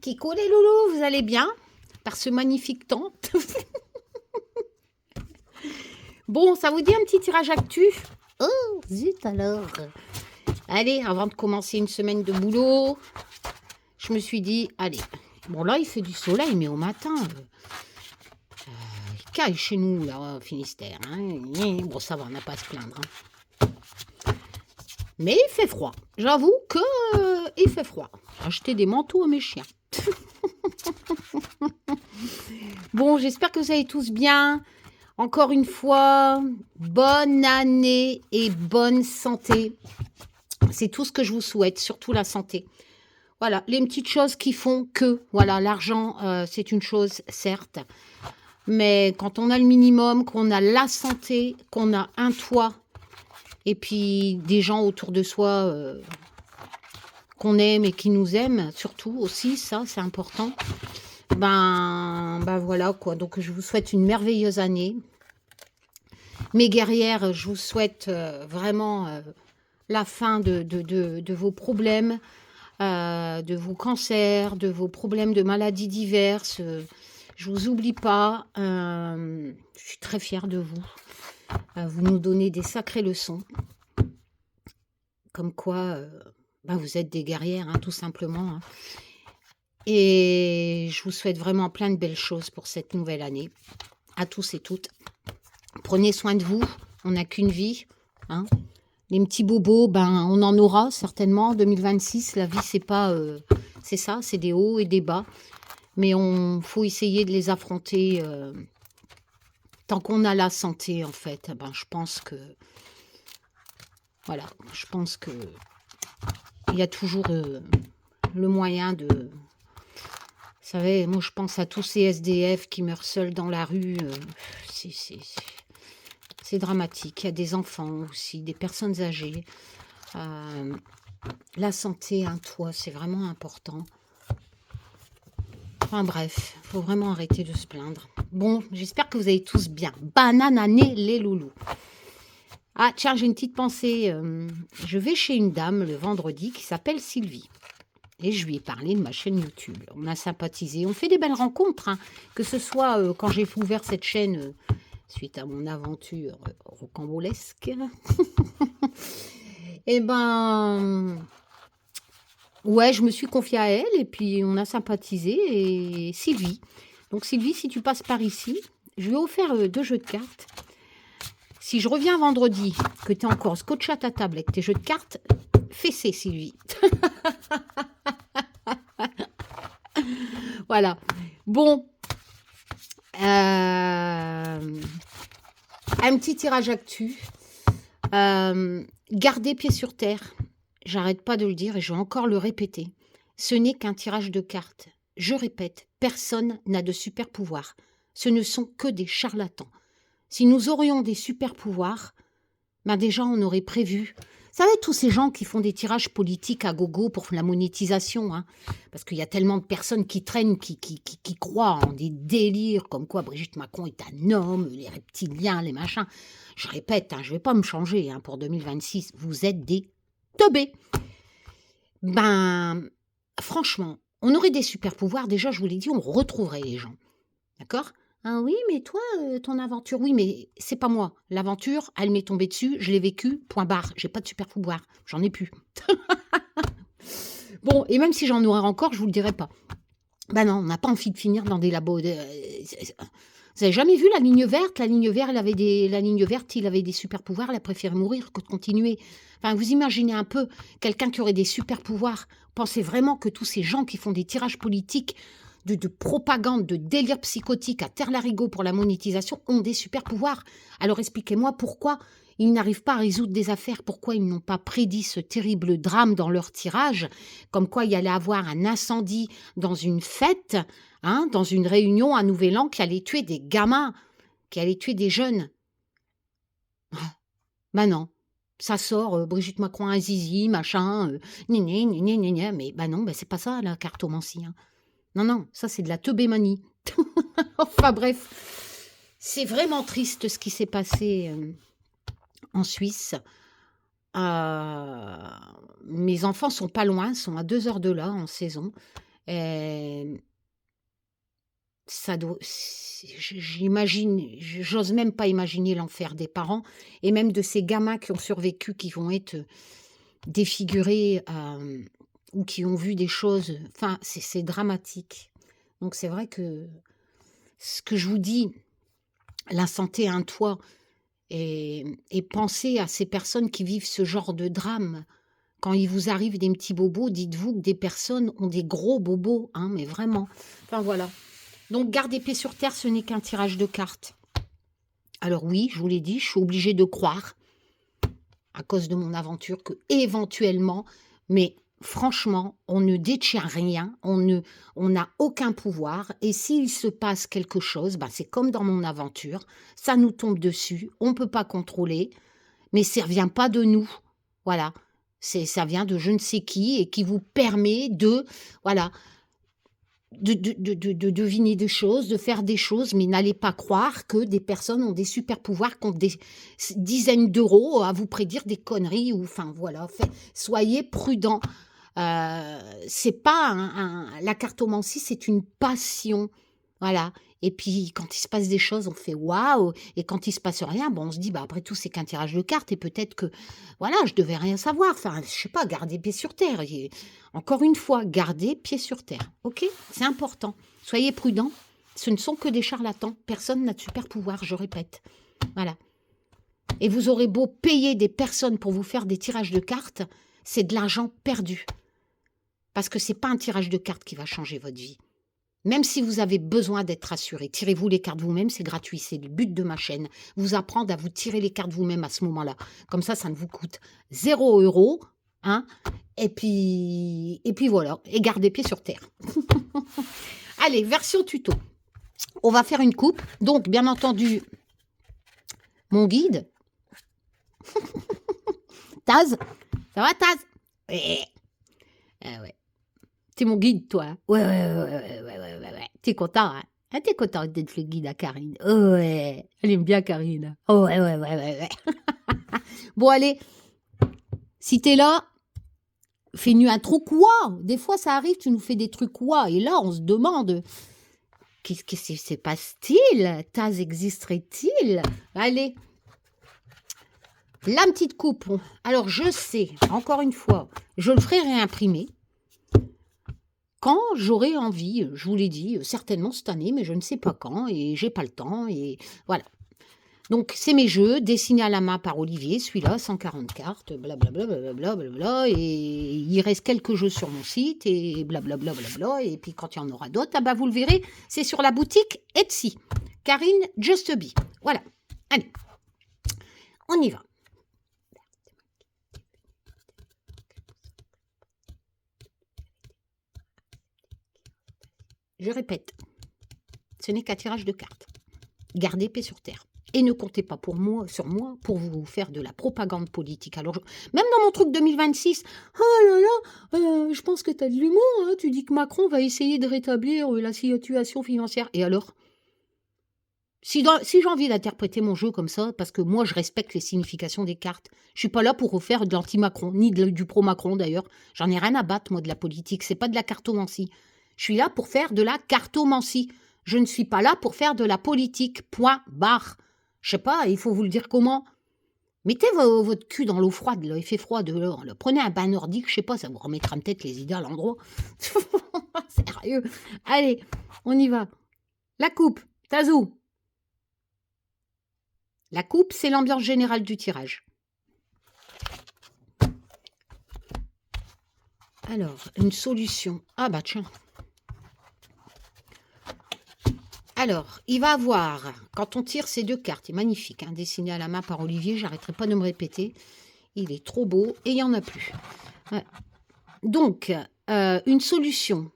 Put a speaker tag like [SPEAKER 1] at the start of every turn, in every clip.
[SPEAKER 1] Kiko les loulous, vous allez bien? Par ce magnifique temps. Bon, ça vous dit un petit tirage actu? Oh, zut alors. Allez, avant de commencer une semaine de boulot, je me suis dit, allez. Bon, là, il fait du soleil, mais au matin, il caille chez nous, là, au Finistère. Hein. Bon, ça va, on n'a pas à se plaindre. Hein. Mais il fait froid. J'avoue que il fait froid. J'ai acheté des manteaux à mes chiens. Bon, j'espère que vous allez tous bien. Encore une fois, bonne année et bonne santé. C'est tout ce que je vous souhaite, surtout la santé. Voilà, les petites choses qui font que, voilà, l'argent, c'est une chose, certes. Mais quand on a le minimum, qu'on a la santé, qu'on a un toit, et puis des gens autour de soi qu'on aime et qui nous aiment, surtout aussi, ça, c'est important. Ben voilà, quoi. Donc, je vous souhaite une merveilleuse année. Mes guerrières, je vous souhaite vraiment la fin de vos problèmes, de vos cancers, de vos problèmes de maladies diverses. Je vous oublie pas. Je suis très fière de vous. Vous nous donnez des sacrées leçons. Comme quoi, vous êtes des guerrières, hein, tout simplement. Hein. Et je vous souhaite vraiment plein de belles choses pour cette nouvelle année. À tous et toutes. Prenez soin de vous. On n'a qu'une vie. Hein. Les petits bobos, on en aura certainement en 2026. La vie, c'est pas, c'est ça, c'est des hauts et des bas. Mais faut essayer de les affronter tant qu'on a la santé, en fait. Je pense que, voilà, je pense que il y a toujours le moyen de. Vous savez, moi, je pense à tous ces SDF qui meurent seuls dans la rue. C'est dramatique. Il y a des enfants aussi, des personnes âgées. La santé, un toit, c'est vraiment important. Enfin bref, il faut vraiment arrêter de se plaindre. Bon, j'espère que vous allez tous bien. Banane année, les loulous. Ah, tiens, j'ai une petite pensée. Je vais chez une dame le vendredi qui s'appelle Sylvie. Et je lui ai parlé de ma chaîne YouTube. On a sympathisé. On fait des belles rencontres. Hein. Que ce soit quand j'ai ouvert cette chaîne suite à mon aventure rocambolesque. Eh ouais, je me suis confiée à elle et puis on a sympathisé. Et Sylvie. Donc Sylvie, si tu passes par ici, je lui ai offert 2 jeux de cartes. Si je reviens vendredi, que tu es encore scotché à ta table avec tes jeux de cartes, fessez Sylvie. Voilà. Bon. Un petit tirage actu. Gardez pied sur terre. J'arrête pas de le dire et je vais encore le répéter. Ce n'est qu'un tirage de cartes. Je répète, personne n'a de super pouvoir. Ce ne sont que des charlatans. Si nous aurions des super pouvoirs, déjà on aurait prévu. Vous savez, tous ces gens qui font des tirages politiques à gogo pour la monétisation, hein, parce qu'il y a tellement de personnes qui traînent, qui croient en des délires, comme quoi Brigitte Macron est un homme, les reptiliens, les machins. Je répète, je ne vais pas me changer pour 2026, vous êtes des teubés. Franchement, on aurait des super pouvoirs, déjà je vous l'ai dit, on retrouverait les gens. D'accord ? Ah oui, mais toi, ton aventure, oui, mais c'est pas moi. L'aventure, elle m'est tombée dessus, je l'ai vécue, point barre. J'ai pas de super pouvoir, j'en ai plus. Bon, et même si j'en aurais encore, je vous le dirai pas. Non, on n'a pas envie de finir dans des labos. Vous avez jamais vu la ligne verte? La ligne verte, il avait des super pouvoirs, il a préféré mourir que de continuer. Enfin, vous imaginez un peu quelqu'un qui aurait des super pouvoirs. Pensez vraiment que tous ces gens qui font des tirages politiques de propagande, de délire psychotique à terre-larigot pour la monétisation ont des super pouvoirs. Alors expliquez-moi pourquoi ils n'arrivent pas à résoudre des affaires, pourquoi ils n'ont pas prédit ce terrible drame dans leur tirage, comme quoi il y allait avoir un incendie dans une fête, hein, dans une réunion à Nouvel An qui allait tuer des gamins, qui allait tuer des jeunes. Non. Ça sort, Brigitte Macron un zizi, machin, mais non, c'est pas ça la cartomancie, hein. Non, ça c'est de la teubémanie. Enfin bref, c'est vraiment triste ce qui s'est passé en Suisse. Mes enfants sont pas loin, sont à 2 heures de là en saison. Euh, j'imagine, j'ose même pas imaginer l'enfer des parents et même de ces gamins qui ont survécu, qui vont être défigurés ou qui ont vu des choses. Enfin, c'est dramatique. Donc c'est vrai que ce que je vous dis, la santé a un toit et pensez à ces personnes qui vivent ce genre de drame. Quand il vous arrive des petits bobos, dites-vous que des personnes ont des gros bobos, hein, mais vraiment. Enfin voilà. Donc, garder pied sur terre, ce n'est qu'un tirage de cartes. Alors oui, je vous l'ai dit, je suis obligée de croire, à cause de mon aventure, que éventuellement, mais franchement, on ne détient rien, on n'a aucun pouvoir, et s'il se passe quelque chose, bah, c'est comme dans mon aventure, ça nous tombe dessus, on ne peut pas contrôler, mais ça ne vient pas de nous. Voilà, ça vient de je ne sais qui, et qui vous permet de... Voilà, de deviner des choses, de faire des choses, mais n'allez pas croire que des personnes ont des super pouvoirs, qui ont des dizaines d'euros à vous prédire des conneries, ou enfin voilà, soyez prudents. C'est pas la cartomancie, c'est une passion, voilà. Et puis quand il se passe des choses, on fait waouh, et quand il se passe rien, bon, on se dit bah après tout c'est qu'un tirage de cartes et peut-être que voilà, je devais rien savoir. Enfin, je sais pas, garder pied sur terre. Encore une fois, gardez pied sur terre, ok? C'est important. Soyez prudents. Ce ne sont que des charlatans. Personne n'a de super pouvoir, je répète. Voilà. Et vous aurez beau payer des personnes pour vous faire des tirages de cartes, c'est de l'argent perdu. Parce que c'est pas un tirage de cartes qui va changer votre vie. Même si vous avez besoin d'être rassuré, tirez-vous les cartes vous-même, c'est gratuit, c'est le but de ma chaîne. Vous apprendre à vous tirer les cartes vous-même à ce moment-là. Comme ça ne vous coûte 0 €, hein, et puis voilà, et gardez pied sur terre. Allez, version tuto. On va faire une coupe. Donc, bien entendu, mon guide. Taz, ça va Taz? Ouais. Ah ouais. T'es mon guide, toi. Hein. Ouais. T'es content, hein? Ah, t'es content d'être le guide à Karine. Oh, ouais. Elle aime bien Karine. Oh, ouais. Bon, allez. Si t'es là, fais-nous un truc quoi. Des fois, ça arrive, tu nous fais des trucs quoi. Et là, on se demande, qu'est-ce que se passe-t-il? Taz existerait-il? Allez. La petite coupe. Alors, je sais, encore une fois, je le ferai réimprimer. Quand j'aurai envie, je vous l'ai dit, certainement cette année, mais je ne sais pas quand, et j'ai pas le temps, et voilà. Donc, c'est mes jeux, dessinés à la main par Olivier, celui-là, 140 cartes, blablabla, et il reste quelques jeux sur mon site, et blablabla, et puis quand il y en aura d'autres, ah bah vous le verrez, c'est sur la boutique Etsy. Karine Just Be. Voilà. Allez, on y va. Je répète, ce n'est qu'un tirage de cartes. Gardez pied sur terre. Et ne comptez pas sur moi pour vous faire de la propagande politique. Alors, même dans mon truc 2026, oh là là, je pense que tu as de l'humour. Hein, tu dis que Macron va essayer de rétablir la situation financière. Et alors? Si j'ai envie d'interpréter mon jeu comme ça, parce que moi, je respecte les significations des cartes, je suis pas là pour refaire de l'anti-Macron, ni du pro-Macron d'ailleurs. J'en ai rien à battre, moi, de la politique. C'est pas de la cartomancie. Je suis là pour faire de la cartomancie. Je ne suis pas là pour faire de la politique. Point barre. Je sais pas, il faut vous le dire comment. Mettez votre cul dans l'eau froide, là, il fait froid dehors. Là. Prenez un bain nordique, je sais pas, ça vous remettra peut-être les idées à l'endroit. Sérieux. Allez, on y va. La coupe, Tazou. La coupe, c'est l'ambiance générale du tirage. Alors, une solution. Ah bah tiens. Alors, il va avoir, quand on tire ces deux cartes, il est magnifique, hein, dessiné à la main par Olivier, j'arrêterai pas de me répéter. Il est trop beau et il n'y en a plus. Ouais. Donc, une solution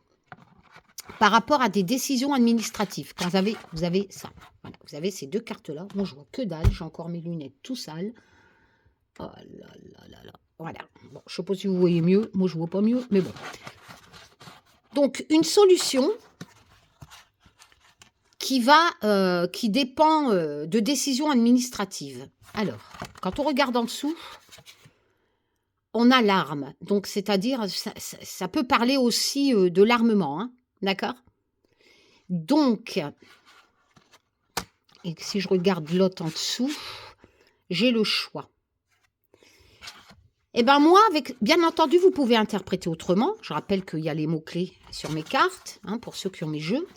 [SPEAKER 1] par rapport à des décisions administratives. Quand vous avez ça. Voilà, vous avez ces deux cartes-là. Moi, je vois que dalle. J'ai encore mes lunettes tout sales. Oh là. Voilà. Bon, je ne sais pas si vous voyez mieux. Moi, je ne vois pas mieux, mais bon. Donc, une solution qui dépend de décisions administratives. Alors, quand on regarde en dessous, on a l'arme. Donc, c'est-à-dire, ça peut parler aussi de l'armement, hein, d'accord? Donc, et si je regarde l'autre en dessous, j'ai le choix. Eh bien, moi, bien entendu, vous pouvez interpréter autrement. Je rappelle qu'il y a les mots-clés sur mes cartes, hein, pour ceux qui ont mes jeux,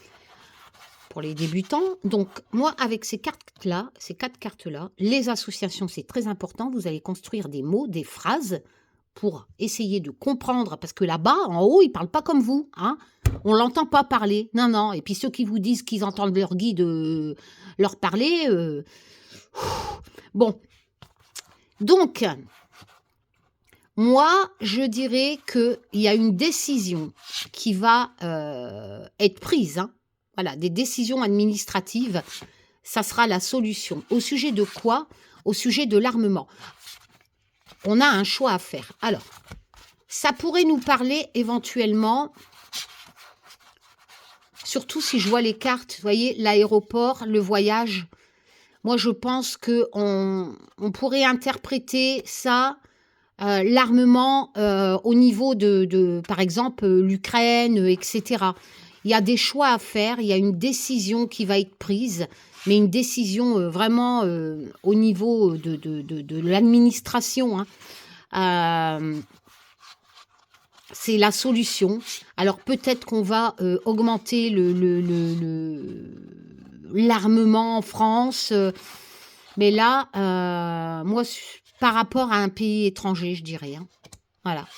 [SPEAKER 1] pour les débutants. Donc, moi, avec ces cartes-là, ces 4 cartes-là, les associations, c'est très important. Vous allez construire des mots, des phrases pour essayer de comprendre. Parce que là-bas, en haut, ils ne parlent pas comme vous. Hein. On ne l'entend pas parler. Non, non. Et puis, ceux qui vous disent qu'ils entendent leur guide leur parler... Bon. Donc... Moi, je dirais qu'il y a une décision qui va être prise. Hein. Voilà, des décisions administratives, ça sera la solution. Au sujet de quoi? Au sujet de l'armement. On a un choix à faire. Alors, ça pourrait nous parler éventuellement, surtout si je vois les cartes, vous voyez, l'aéroport, le voyage. Moi, je pense qu'on pourrait interpréter ça... l'armement au niveau de par exemple, l'Ukraine, etc. Il y a des choix à faire, il y a une décision qui va être prise, mais une décision vraiment au niveau de l'administration. Hein. C'est la solution. Alors peut-être qu'on va augmenter l'armement en France, mais là, moi, par rapport à un pays étranger, je dirais. Hein. Voilà.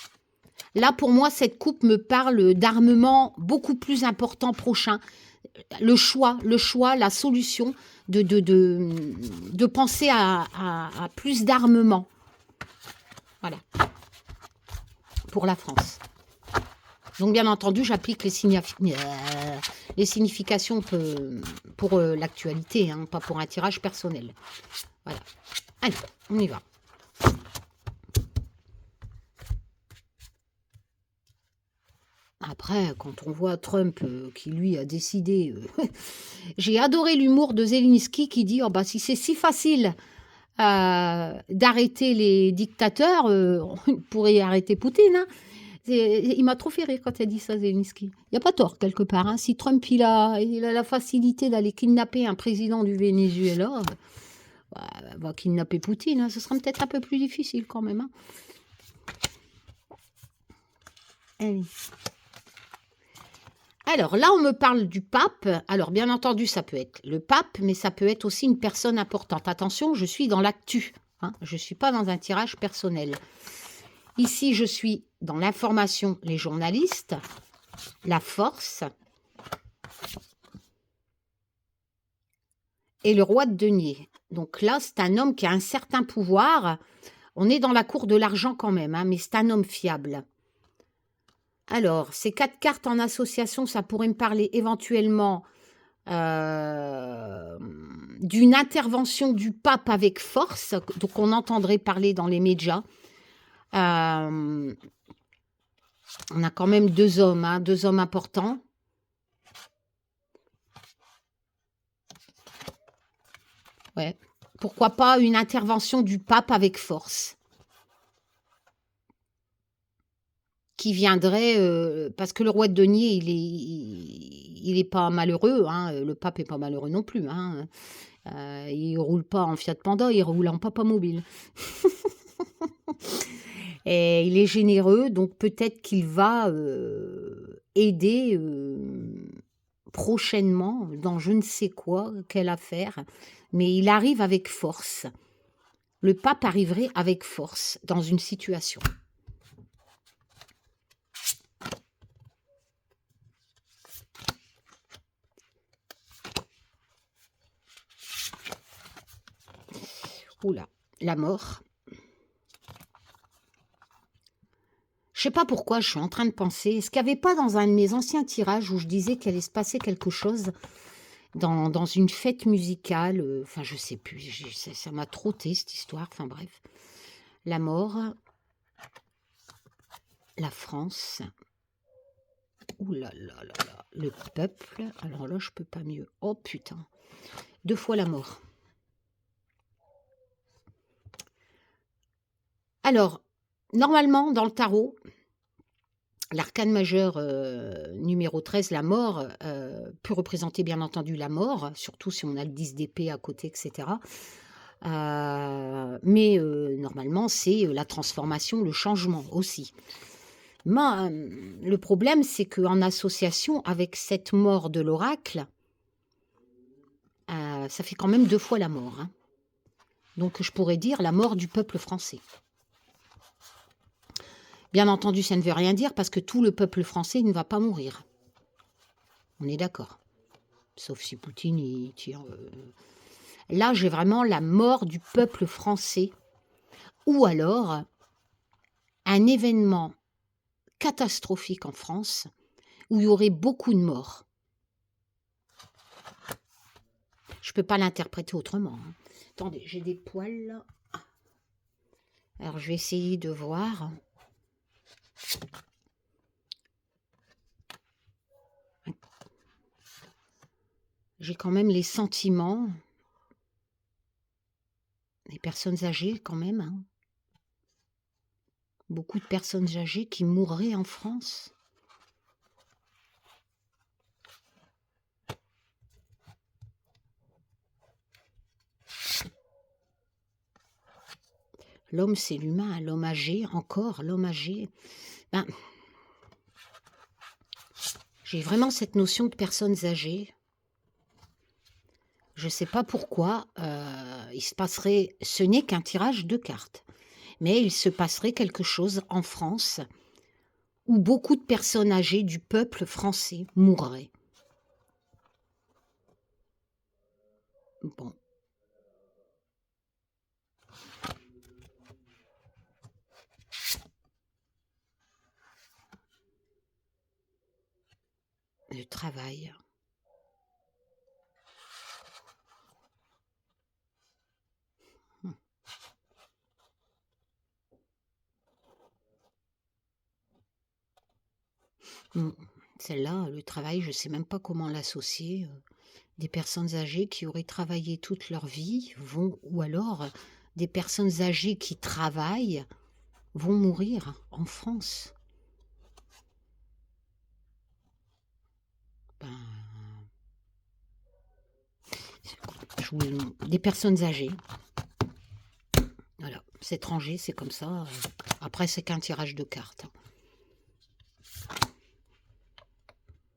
[SPEAKER 1] Là, pour moi, cette coupe me parle d'armement beaucoup plus important prochain. Le choix, la solution de penser à plus d'armement. Voilà. Pour la France. Donc, bien entendu, j'applique les significations pour l'actualité, hein, pas pour un tirage personnel. Voilà. Allez, on y va. Après, quand on voit Trump qui, lui, a décidé... J'ai adoré l'humour de Zelensky qui dit « Oh, bah, si c'est si facile d'arrêter les dictateurs, on pourrait arrêter Poutine. Hein. » Il m'a trop fait rire quand il a dit ça, Zelensky. Il n'y a pas tort, quelque part. Hein. Si Trump, il a la facilité d'aller kidnapper un président du Venezuela, va kidnapper Poutine. Hein. Ce sera peut-être un peu plus difficile, quand même. Hein. Allez. Alors là, on me parle du pape. Alors bien entendu, ça peut être le pape, mais ça peut être aussi une personne importante. Attention, je suis dans l'actu. Hein, je ne suis pas dans un tirage personnel. Ici, je suis dans l'information, les journalistes, la force et le roi de denier. Donc là, c'est un homme qui a un certain pouvoir. On est dans la cour de l'argent quand même, hein, mais c'est un homme fiable. Alors, ces 4 cartes en association, ça pourrait me parler éventuellement d'une intervention du pape avec force, donc on entendrait parler dans les médias. On a quand même 2 hommes, hein, 2 hommes importants. Ouais. Pourquoi pas une intervention du pape avec force qui viendrait, parce que le roi de denier, il est pas malheureux, hein, le pape est pas malheureux non plus. Hein, il roule pas en Fiat Panda, il roule en Papa Mobile. Et il est généreux, donc peut-être qu'il va aider prochainement dans je ne sais quoi, quelle affaire, mais il arrive avec force. Le pape arriverait avec force dans une situation. Oula, la mort. Je sais pas pourquoi, je suis en train de penser, est-ce qu'il n'y avait pas dans un de mes anciens tirages où je disais qu'il allait se passer quelque chose dans une fête musicale, enfin je sais plus, ça m'a trotté cette histoire, enfin bref. La mort, la France, ouh là là là là, le peuple, alors là je peux pas mieux, oh putain, 2 fois la mort. Alors, Normalement, dans le tarot, l'arcane majeur numéro 13, la mort, peut représenter bien entendu la mort, surtout si on a le 10 d'épée à côté, etc. Mais normalement, c'est la transformation, le changement aussi. Mais le problème, c'est qu'en association avec cette mort de l'oracle, ça fait quand même 2 fois la mort, hein. Donc je pourrais dire la mort du peuple français. Bien entendu, ça ne veut rien dire parce que tout le peuple français ne va pas mourir. On est d'accord. Sauf si Poutine il tire. Là, j'ai vraiment la mort du peuple français. Ou alors un événement catastrophique en France où il y aurait beaucoup de morts. Je ne peux pas l'interpréter autrement, hein. Attendez, j'ai des poils là. Alors, je vais essayer de voir. J'ai quand même les sentiments des personnes âgées quand même, hein. Beaucoup de personnes âgées qui mourraient en France. L'homme, c'est l'humain, l'homme âgé, encore, l'homme âgé. Ben, j'ai vraiment cette notion de personnes âgées. Je ne sais pas pourquoi, il se passerait, ce n'est qu'un tirage de cartes, mais il se passerait quelque chose en France où beaucoup de personnes âgées du peuple français mourraient. Bon. Le travail. Celle-là, le travail, je ne sais même pas comment l'associer. Des personnes âgées qui auraient travaillé toute leur vie vont, ou alors des personnes âgées qui travaillent vont mourir en France. Ben, des personnes âgées. Voilà, c'est étranger, c'est comme ça. Après, c'est qu'un tirage de cartes.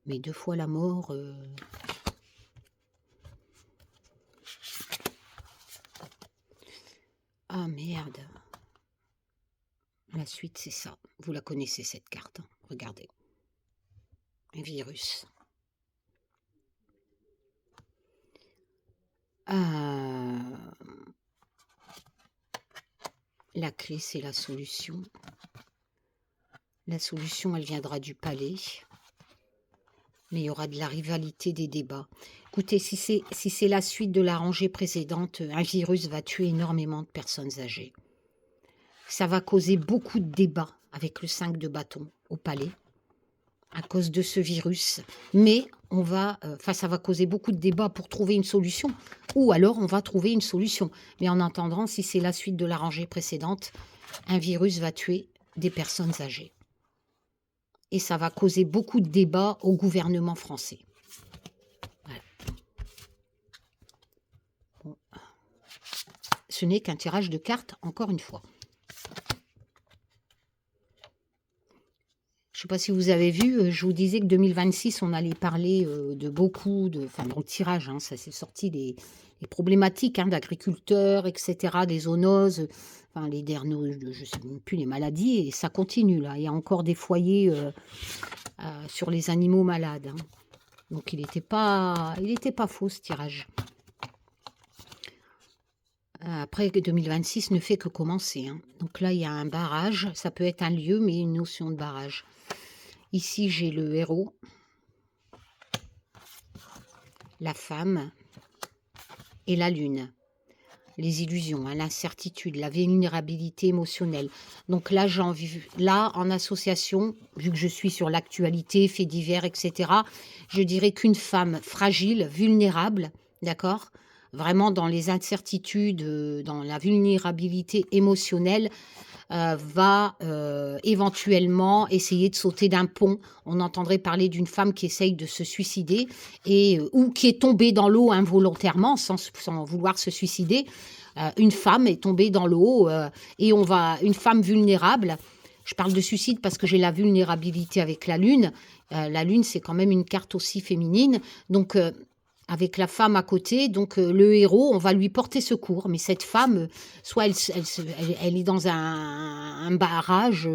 [SPEAKER 1] Mais 2 fois la mort. Ah merde. La suite, c'est ça. Vous la connaissez, cette carte, hein. Regardez. Un virus. La clé, c'est la solution. La solution, elle viendra du palais. Mais il y aura de la rivalité, des débats. Écoutez, si c'est la suite de la rangée précédente, un virus va tuer énormément de personnes âgées. Ça va causer beaucoup de débats avec le 5 de bâton au palais à cause de ce virus. Mais ça va causer beaucoup de débats pour trouver une solution. Ou alors, on va trouver une solution. Mais en attendant, si c'est la suite de la rangée précédente, un virus va tuer des personnes âgées. Et ça va causer beaucoup de débats au gouvernement français. Voilà. Bon. Ce n'est qu'un tirage de cartes, encore une fois. Je ne sais pas si vous avez vu, je vous disais que 2026, on allait parler de beaucoup, dans le tirage, hein, ça s'est sorti les problématiques d'agriculteurs, etc., des zoonoses, les derniers, je ne sais même plus, les maladies, et ça continue là. Il y a encore des foyers sur les animaux malades, hein. Donc il n'était pas faux ce tirage. Après, 2026 ne fait que commencer, hein. Donc là, il y a un barrage. Ça peut être un lieu, mais une notion de barrage. Ici, j'ai le héros, la femme et la lune. Les illusions, l'incertitude, la vulnérabilité émotionnelle. Donc là, en association, vu que je suis sur l'actualité, faits divers, etc., je dirais qu'une femme fragile, vulnérable, d'accord ? Vraiment dans les incertitudes, dans la vulnérabilité émotionnelle, va éventuellement essayer de sauter d'un pont. On entendrait parler d'une femme qui essaye de se suicider et ou qui est tombée dans l'eau involontairement sans vouloir se suicider. Une femme est tombée dans l'eau et une femme vulnérable. Je parle de suicide parce que j'ai la vulnérabilité avec la lune. La lune, c'est quand même une carte aussi féminine. Donc, avec la femme à côté, donc le héros, on va lui porter secours. Mais cette femme, soit elle est dans un barrage,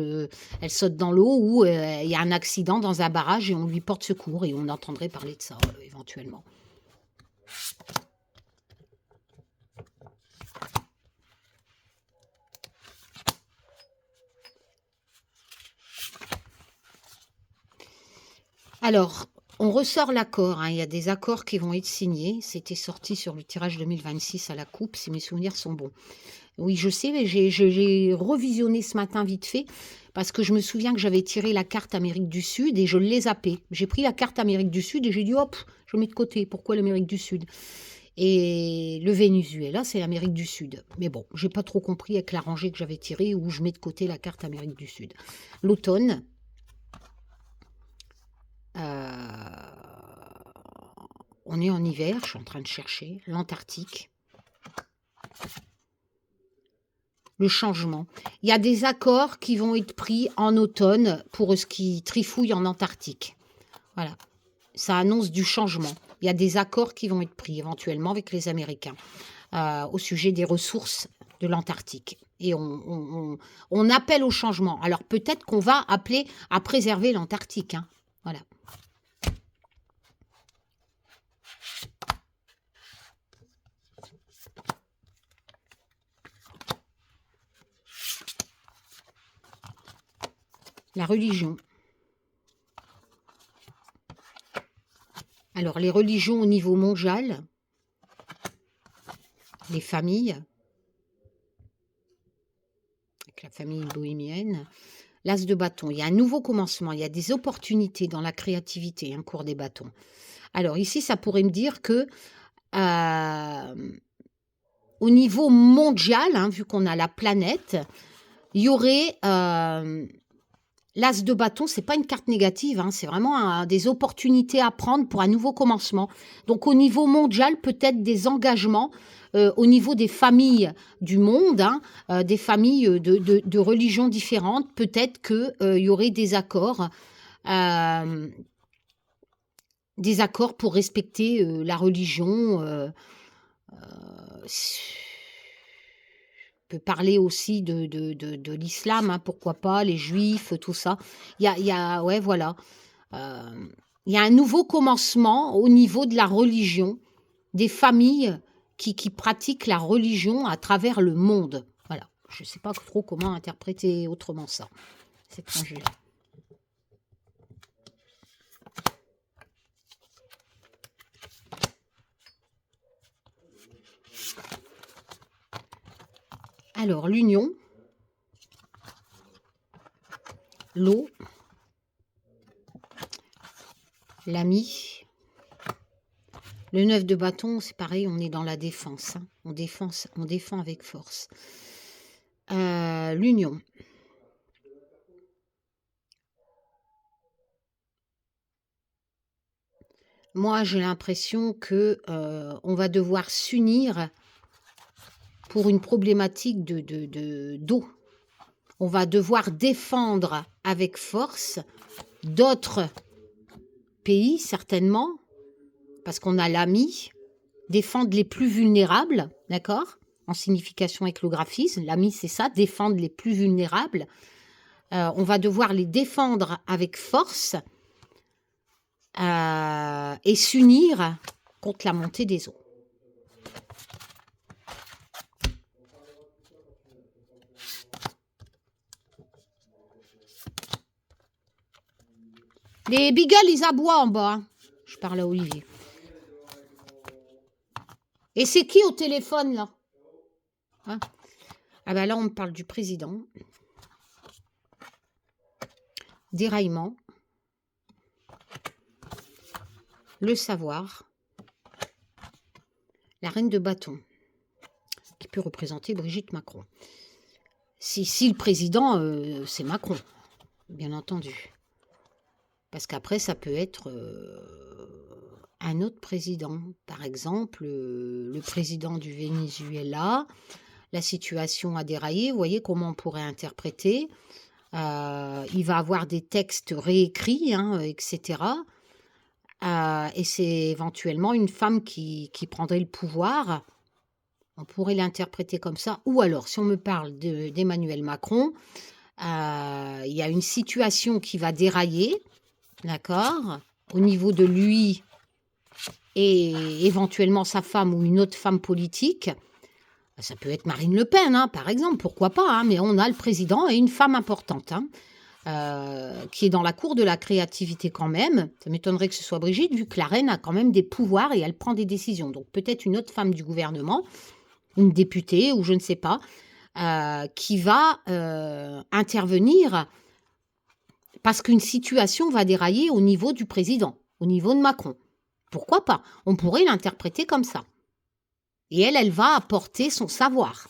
[SPEAKER 1] elle saute dans l'eau, ou il y a un accident dans un barrage et on lui porte secours. Et on entendrait parler de ça éventuellement. Alors, on ressort l'accord, hein. Il y a des accords qui vont être signés. C'était sorti sur le tirage 2026 à la coupe, si mes souvenirs sont bons. Oui, je sais, mais j'ai revisionné ce matin vite fait, parce que je me souviens que j'avais tiré la carte Amérique du Sud et je l'ai zappée. J'ai pris la carte Amérique du Sud et j'ai dit, hop, je mets de côté. Pourquoi l'Amérique du Sud? Et le Venezuela, c'est l'Amérique du Sud. Mais bon, j'ai pas trop compris avec la rangée que j'avais tirée où je mets de côté la carte Amérique du Sud. L'automne. On est en hiver, je suis en train de chercher. L'Antarctique. Le changement. Il y a des accords qui vont être pris en automne pour ce qui trifouille en Antarctique. Voilà. Ça annonce du changement. Il y a des accords qui vont être pris éventuellement avec les Américains au sujet des ressources de l'Antarctique. Et on appelle au changement. Alors peut-être qu'on va appeler à préserver l'Antarctique. Hein. Voilà. La religion. Alors, les religions au niveau mondial, les familles, avec la famille bohémienne, l'as de bâton. Il y a un nouveau commencement, il y a des opportunités dans la créativité, un cours des bâtons. Alors, ici, ça pourrait me dire que au niveau mondial, hein, vu qu'on a la planète, il y aurait l'as de bâton, c'est pas une carte négative, hein, c'est vraiment des opportunités à prendre pour un nouveau commencement. Donc au niveau mondial, peut-être des engagements au niveau des familles du monde, hein, des familles de religions différentes, peut-être qu'il y aurait des accords pour respecter la religion. Peut parler aussi de l'islam, hein, pourquoi pas, les juifs, tout ça. Ouais, voilà. Il y a un nouveau commencement au niveau de la religion, des familles qui pratiquent la religion à travers le monde. Voilà. Je ne sais pas trop comment interpréter autrement ça. C'est étranger. Alors, l'union, l'eau, l'ami, le 9 de bâton, c'est pareil, on est dans la défense. Hein. On défend avec force. L'union. Moi, j'ai l'impression que on va devoir s'unir pour une problématique d'eau. On va devoir défendre avec force d'autres pays, certainement, parce qu'on a l'ami, défendre les plus vulnérables, d'accord? En signification avec le graphisme, l'ami, c'est ça, défendre les plus vulnérables. On va devoir les défendre avec force et s'unir contre la montée des eaux. Les beagles, ils aboient en bas. Hein. Je parle à Olivier. Et c'est qui au téléphone, là? Hein? Ah ben là, on me parle du président. Déraillement. Le savoir. La reine de bâton, qui peut représenter Brigitte Macron. Si le président, c'est Macron, bien entendu. Parce qu'après, ça peut être un autre président. Par exemple, le président du Venezuela, la situation a déraillé. Vous voyez comment on pourrait interpréter. Il va avoir des textes réécrits, hein, etc. Et c'est éventuellement une femme qui prendrait le pouvoir. On pourrait l'interpréter comme ça. Ou alors, si on me parle d'Emmanuel Macron, il y a une situation qui va dérailler, d'accord, au niveau de lui et éventuellement sa femme ou une autre femme politique. Ça peut être Marine Le Pen, hein, par exemple, pourquoi pas, hein, mais on a le président et une femme importante, hein, qui est dans la cour de la créativité quand même. Ça m'étonnerait que ce soit Brigitte, vu que la reine a quand même des pouvoirs et elle prend des décisions. Donc peut-être une autre femme du gouvernement, une députée ou je ne sais pas, qui va intervenir parce qu'une situation va dérailler au niveau du président, au niveau de Macron. Pourquoi pas? On pourrait l'interpréter comme ça. Et elle va apporter son savoir.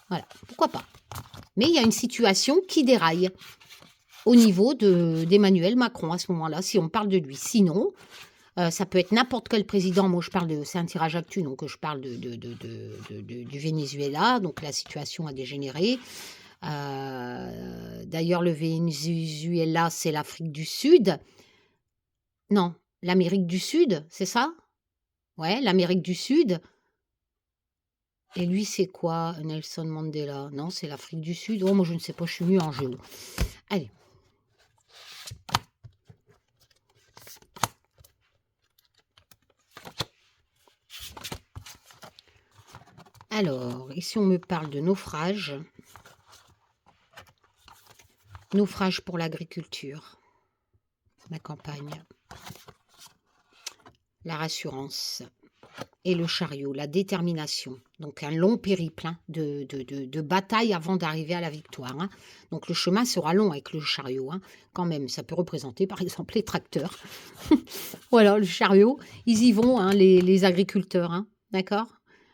[SPEAKER 1] Voilà, pourquoi pas. Mais il y a une situation qui déraille au niveau d'Emmanuel Macron à ce moment-là, si on parle de lui. Sinon, ça peut être n'importe quel président. Moi, c'est un tirage actu, donc je parle du Venezuela. Donc la situation a dégénéré. D'ailleurs, le Venezuela, c'est l'Afrique du Sud. Non, l'Amérique du Sud, c'est ça? Ouais, l'Amérique du Sud. Et lui, c'est quoi, Nelson Mandela? Non, c'est l'Afrique du Sud. Oh, moi, je ne sais pas, je suis nulle en géo. Allez. Alors, ici, on me parle de naufrage. Naufrage pour l'agriculture. La campagne. La rassurance. Et le chariot, la détermination. Donc un long périple, hein, de bataille avant d'arriver à la victoire, hein. Donc le chemin sera long avec le chariot, hein, quand même. Ça peut représenter par exemple les tracteurs. Voilà, le chariot, ils y vont, hein, les agriculteurs, hein, d'accord?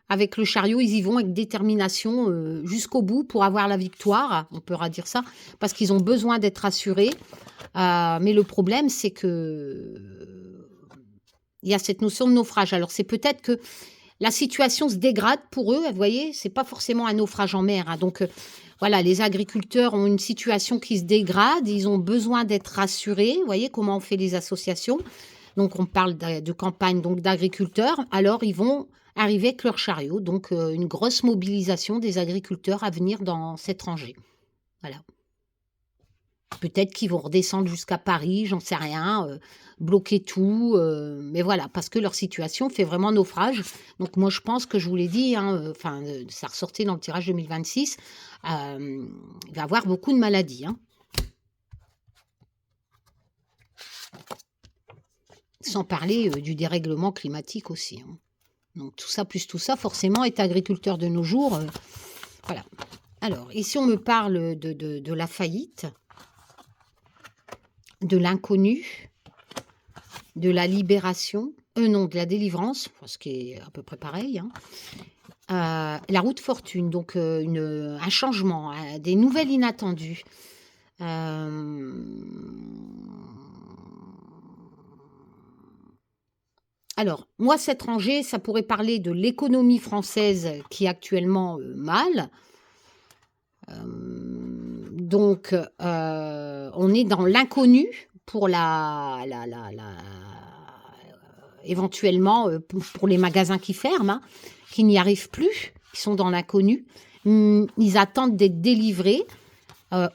[SPEAKER 1] Avec le chariot, ils y vont avec détermination jusqu'au bout pour avoir la victoire, on pourra dire ça, parce qu'ils ont besoin d'être assurés. Mais le problème, c'est que il y a cette notion de naufrage. Alors, c'est peut-être que la situation se dégrade pour eux, vous voyez, c'est pas forcément un naufrage en mer, hein. Donc, voilà, les agriculteurs ont une situation qui se dégrade, ils ont besoin d'être rassurés. Vous voyez comment on fait les associations. Donc, on parle de campagne, donc d'agriculteurs. Alors, ils vont arriver avec leur chariot. Donc, une grosse mobilisation des agriculteurs à venir dans cette rangée. Voilà. Peut-être qu'ils vont redescendre jusqu'à Paris, j'en sais rien, bloquer tout, mais voilà, parce que leur situation fait vraiment naufrage. Donc moi, je pense que je vous l'ai dit, hein, ça ressortait dans le tirage 2026, il va y avoir beaucoup de maladies, hein. Sans parler du dérèglement climatique aussi, hein. Donc tout ça, plus tout ça, forcément, être agriculteur de nos jours, voilà. Alors, ici, on me parle de la faillite, de l'inconnu, de la libération, non, de la délivrance, ce qui est à peu près pareil, hein. La roue de fortune, donc un changement, des nouvelles inattendues. Alors, moi, cette rangée, ça pourrait parler de l'économie française qui est actuellement mal. Donc, on est dans l'inconnu pour éventuellement pour les magasins qui ferment, hein, qui n'y arrivent plus, qui sont dans l'inconnu. Ils attendent d'être délivrés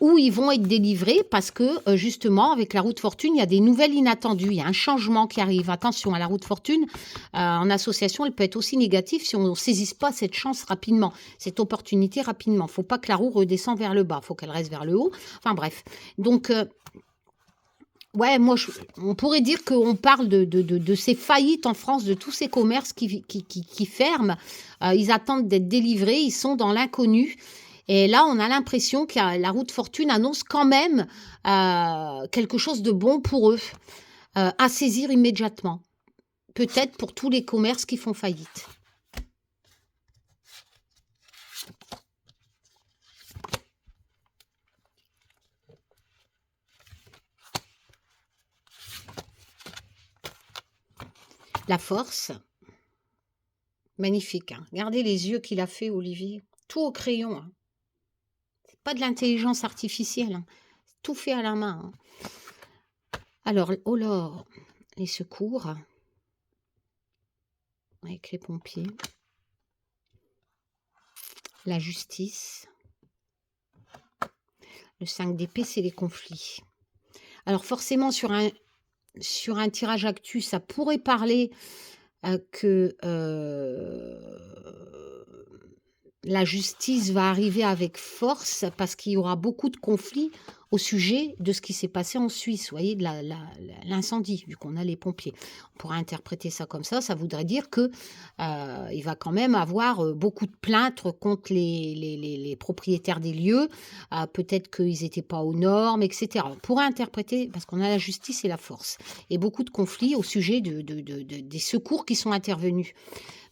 [SPEAKER 1] ou ils vont être délivrés parce que justement, avec la roue de fortune, il y a des nouvelles inattendues, il y a un changement qui arrive. Attention à la roue de fortune, en association, elle peut être aussi négative si on ne saisisse pas cette chance rapidement, cette opportunité rapidement. Il ne faut pas que la roue redescende vers le bas, il faut qu'elle reste vers le haut. Enfin bref, donc ouais, moi, on pourrait dire qu'on parle de ces faillites en France, de tous ces commerces qui ferment. Ils attendent d'être délivrés, ils sont dans l'inconnu. Et là, on a l'impression que la roue de fortune annonce quand même quelque chose de bon pour eux, à saisir immédiatement. Peut-être pour tous les commerces qui font faillite. La force, magnifique. Hein. Regardez les yeux qu'il a fait, Olivier. Tout au crayon. Hein. C'est pas de l'intelligence artificielle. Hein. Tout fait à la main. Hein. Alors, oh là, les secours avec les pompiers. La justice. Le 5 d'épée, c'est les conflits. Alors forcément, sur un tirage actu, ça pourrait parler que la justice va arriver avec force parce qu'il y aura beaucoup de conflits au sujet de ce qui s'est passé en Suisse, vous voyez, de l'incendie, vu qu'on a les pompiers. On pourrait interpréter ça comme ça voudrait dire que il va quand même avoir beaucoup de plaintes contre les propriétaires des lieux, peut-être qu'ils n'étaient pas aux normes, etc. On pourrait interpréter, parce qu'on a la justice et la force, et beaucoup de conflits au sujet des secours qui sont intervenus.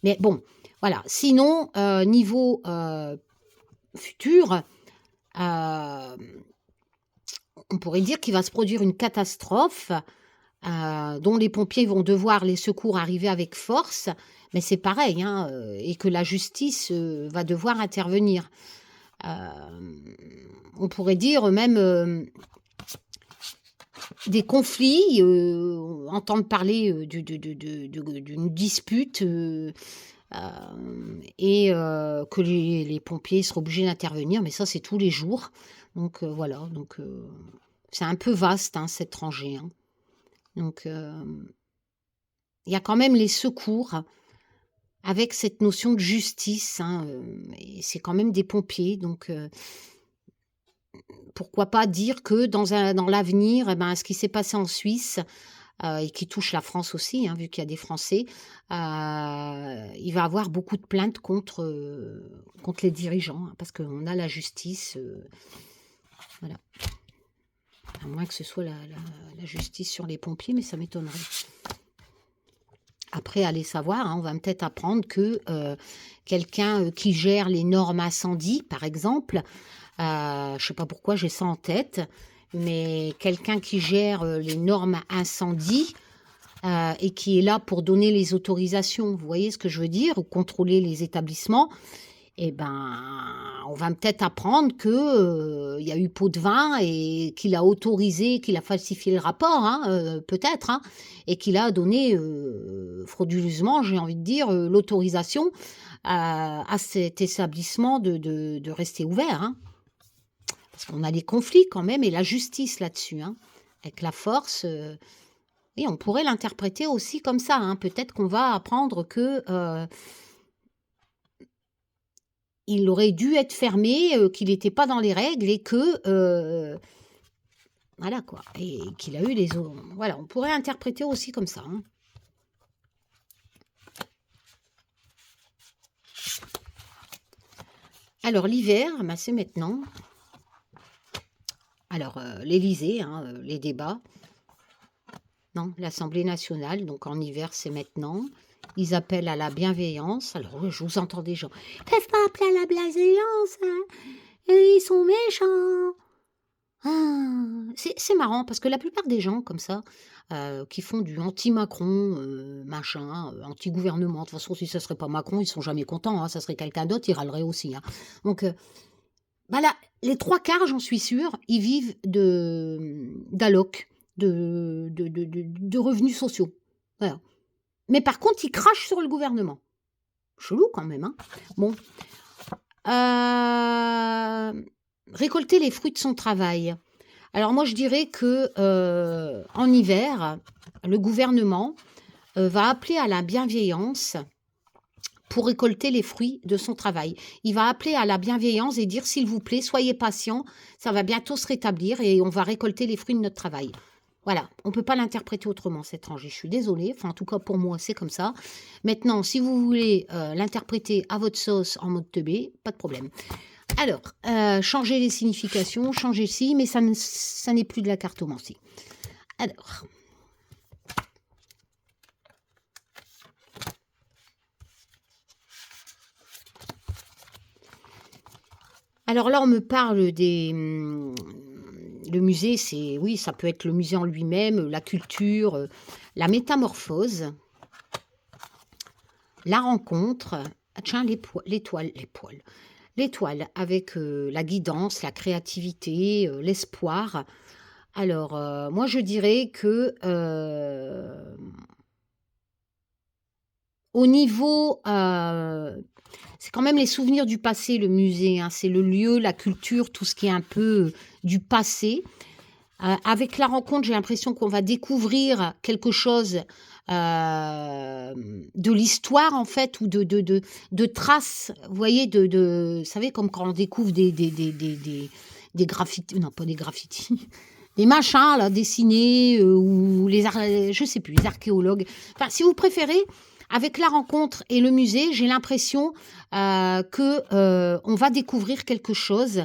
[SPEAKER 1] Mais bon, voilà. Sinon, niveau futur, on pourrait dire qu'il va se produire une catastrophe dont les pompiers vont devoir, les secours, arriver avec force, mais c'est pareil, hein, et que la justice va devoir intervenir. On pourrait dire même des conflits, entendre parler d'une dispute et que les pompiers seront obligés d'intervenir, mais ça c'est tous les jours. Donc voilà, donc c'est un peu vaste hein, cette rangée. Hein. Donc il y a quand même les secours avec cette notion de justice. Hein, et c'est quand même des pompiers, donc pourquoi pas dire que dans l'avenir, eh ben, ce qui s'est passé en Suisse et qui touche la France aussi, hein, vu qu'il y a des Français, il va avoir beaucoup de plaintes contre les dirigeants, hein, parce qu'on a la justice. Voilà. À moins que ce soit la justice sur les pompiers, mais ça m'étonnerait. Après, allez savoir, hein, on va peut-être apprendre que quelqu'un qui gère les normes incendie, par exemple, je ne sais pas pourquoi j'ai ça en tête, mais quelqu'un qui gère les normes incendie et qui est là pour donner les autorisations, vous voyez ce que je veux dire, ou contrôler les établissements, eh ben, on va peut-être apprendre que il y a eu pot de vin et qu'il a autorisé, qu'il a falsifié le rapport, hein, peut-être, hein, et qu'il a donné frauduleusement, j'ai envie de dire, l'autorisation à cet établissement de rester ouvert. Hein, parce qu'on a des conflits quand même et la justice là-dessus, hein, avec la force. Et on pourrait l'interpréter aussi comme ça. Hein, peut-être qu'on va apprendre que il aurait dû être fermé, qu'il n'était pas dans les règles et que voilà quoi, et qu'il a eu les eaux. Voilà, on pourrait interpréter aussi comme ça. Hein. Alors l'hiver, bah, c'est maintenant. Alors l'Élysée, hein, les débats. Non, l'Assemblée nationale, donc en hiver, c'est maintenant. Ils appellent à la bienveillance. Alors, je vous entends des gens. Ils peuvent pas appeler à la bienveillance. Hein. Ils sont méchants. Ah, c'est marrant parce que la plupart des gens comme ça, qui font du anti-Macron, machin, anti-gouvernement. De toute façon, si ça serait pas Macron, ils sont jamais contents. Hein, ça serait quelqu'un d'autre, ils râleraient aussi. Hein. Donc, bah là, les 3/4, j'en suis sûre, ils vivent d'alloc, de revenus sociaux. Voilà. Mais par contre, ils crachent sur le gouvernement. Chelou quand même, hein. Bon. Récolter les fruits de son travail. Alors moi, je dirais que en hiver, le gouvernement va appeler à la bienveillance pour récolter les fruits de son travail. Il va appeler à la bienveillance et dire, s'il vous plaît, soyez patient, ça va bientôt se rétablir et on va récolter les fruits de notre travail. Voilà, on ne peut pas l'interpréter autrement, cette rangée. Je suis désolée, enfin en tout cas pour moi, c'est comme ça. Maintenant, si vous voulez l'interpréter à votre sauce en mode teubé, pas de problème. Alors, changer les significations, changer ci, mais ça n'est plus de la cartomancie. Alors là, on me parle des... Le musée, oui, ça peut être le musée en lui-même, la culture, la métamorphose. la rencontre, tiens, l'étoile avec la guidance, la créativité, l'espoir. Alors, moi, je dirais que au niveau, c'est quand même les souvenirs du passé, le musée, hein. C'est le lieu, la culture, tout ce qui est un peu du passé. Avec la rencontre, j'ai l'impression qu'on va découvrir quelque chose, de l'histoire en fait ou de traces, vous voyez? Vous savez comme quand on découvre des graffitis non pas des graffitis, des machins là dessinés, ou je sais plus, les archéologues. Enfin, si vous préférez, avec la rencontre et le musée, j'ai l'impression, que, on va découvrir quelque chose,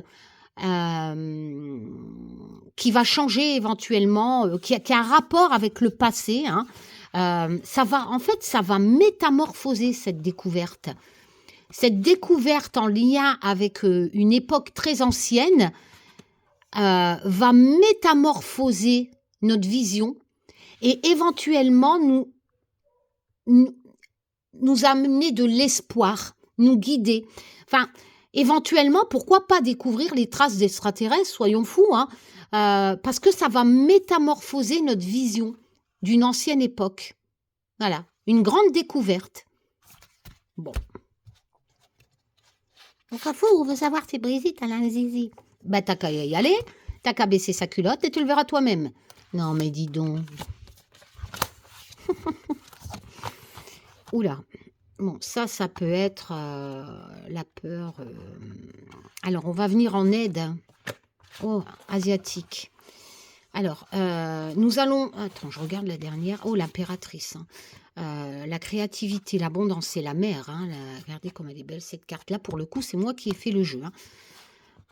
[SPEAKER 1] qui va changer éventuellement, qui a un rapport avec le passé, hein. Ça va en fait, ça va métamorphoser cette découverte. Cette découverte en lien avec, une époque très ancienne, va métamorphoser notre vision et éventuellement nous nous amener de l'espoir, nous guider. Enfin, éventuellement, pourquoi pas découvrir les traces d'extraterrestres, soyons fous, hein, parce que ça va métamorphoser notre vision d'une ancienne époque. Voilà, une grande découverte. Bon. On s'en fout, on veut savoir si Brigitte a un zizi. Bah t'as qu'à y aller, t'as qu'à baisser sa culotte et tu le verras toi-même. Non mais dis donc. Oula. Bon, ça peut être la peur. Alors, on va venir en aide. Oh, asiatique. Alors, nous allons. Attends, je regarde la dernière. Oh, l'impératrice, hein. La créativité, l'abondance et la mer, hein. Regardez comme elle est belle cette carte-là. Pour le coup, c'est moi qui ai fait le jeu, hein.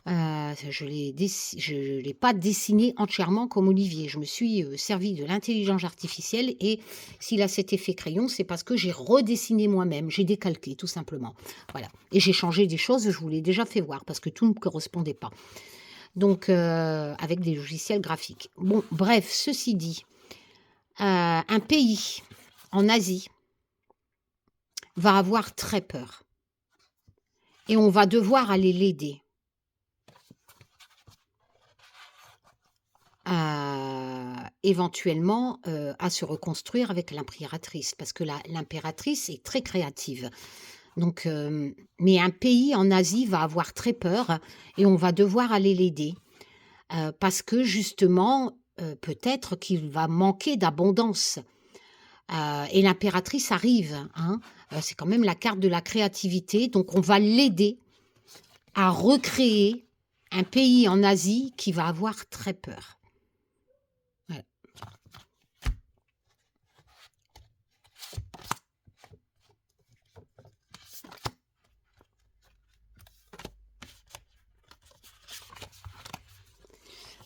[SPEAKER 1] Je ne l'ai pas dessiné entièrement comme Olivier. Je me suis servi de l'intelligence artificielle et s'il a cet effet crayon, c'est parce que j'ai redessiné moi-même. J'ai décalqué, tout simplement. Voilà. Et j'ai changé des choses, je vous l'ai déjà fait voir parce que tout ne correspondait pas. Donc, avec des logiciels graphiques. Bon, bref, ceci dit, un pays en Asie va avoir très peur et on va devoir aller l'aider. Éventuellement à se reconstruire avec l'impératrice, parce que l'impératrice est très créative. Donc, mais un pays en Asie va avoir très peur et on va devoir aller l'aider parce que justement, peut-être qu'il va manquer d'abondance. Et l'impératrice arrive, hein, c'est quand même la carte de la créativité, donc on va l'aider à recréer un pays en Asie qui va avoir très peur.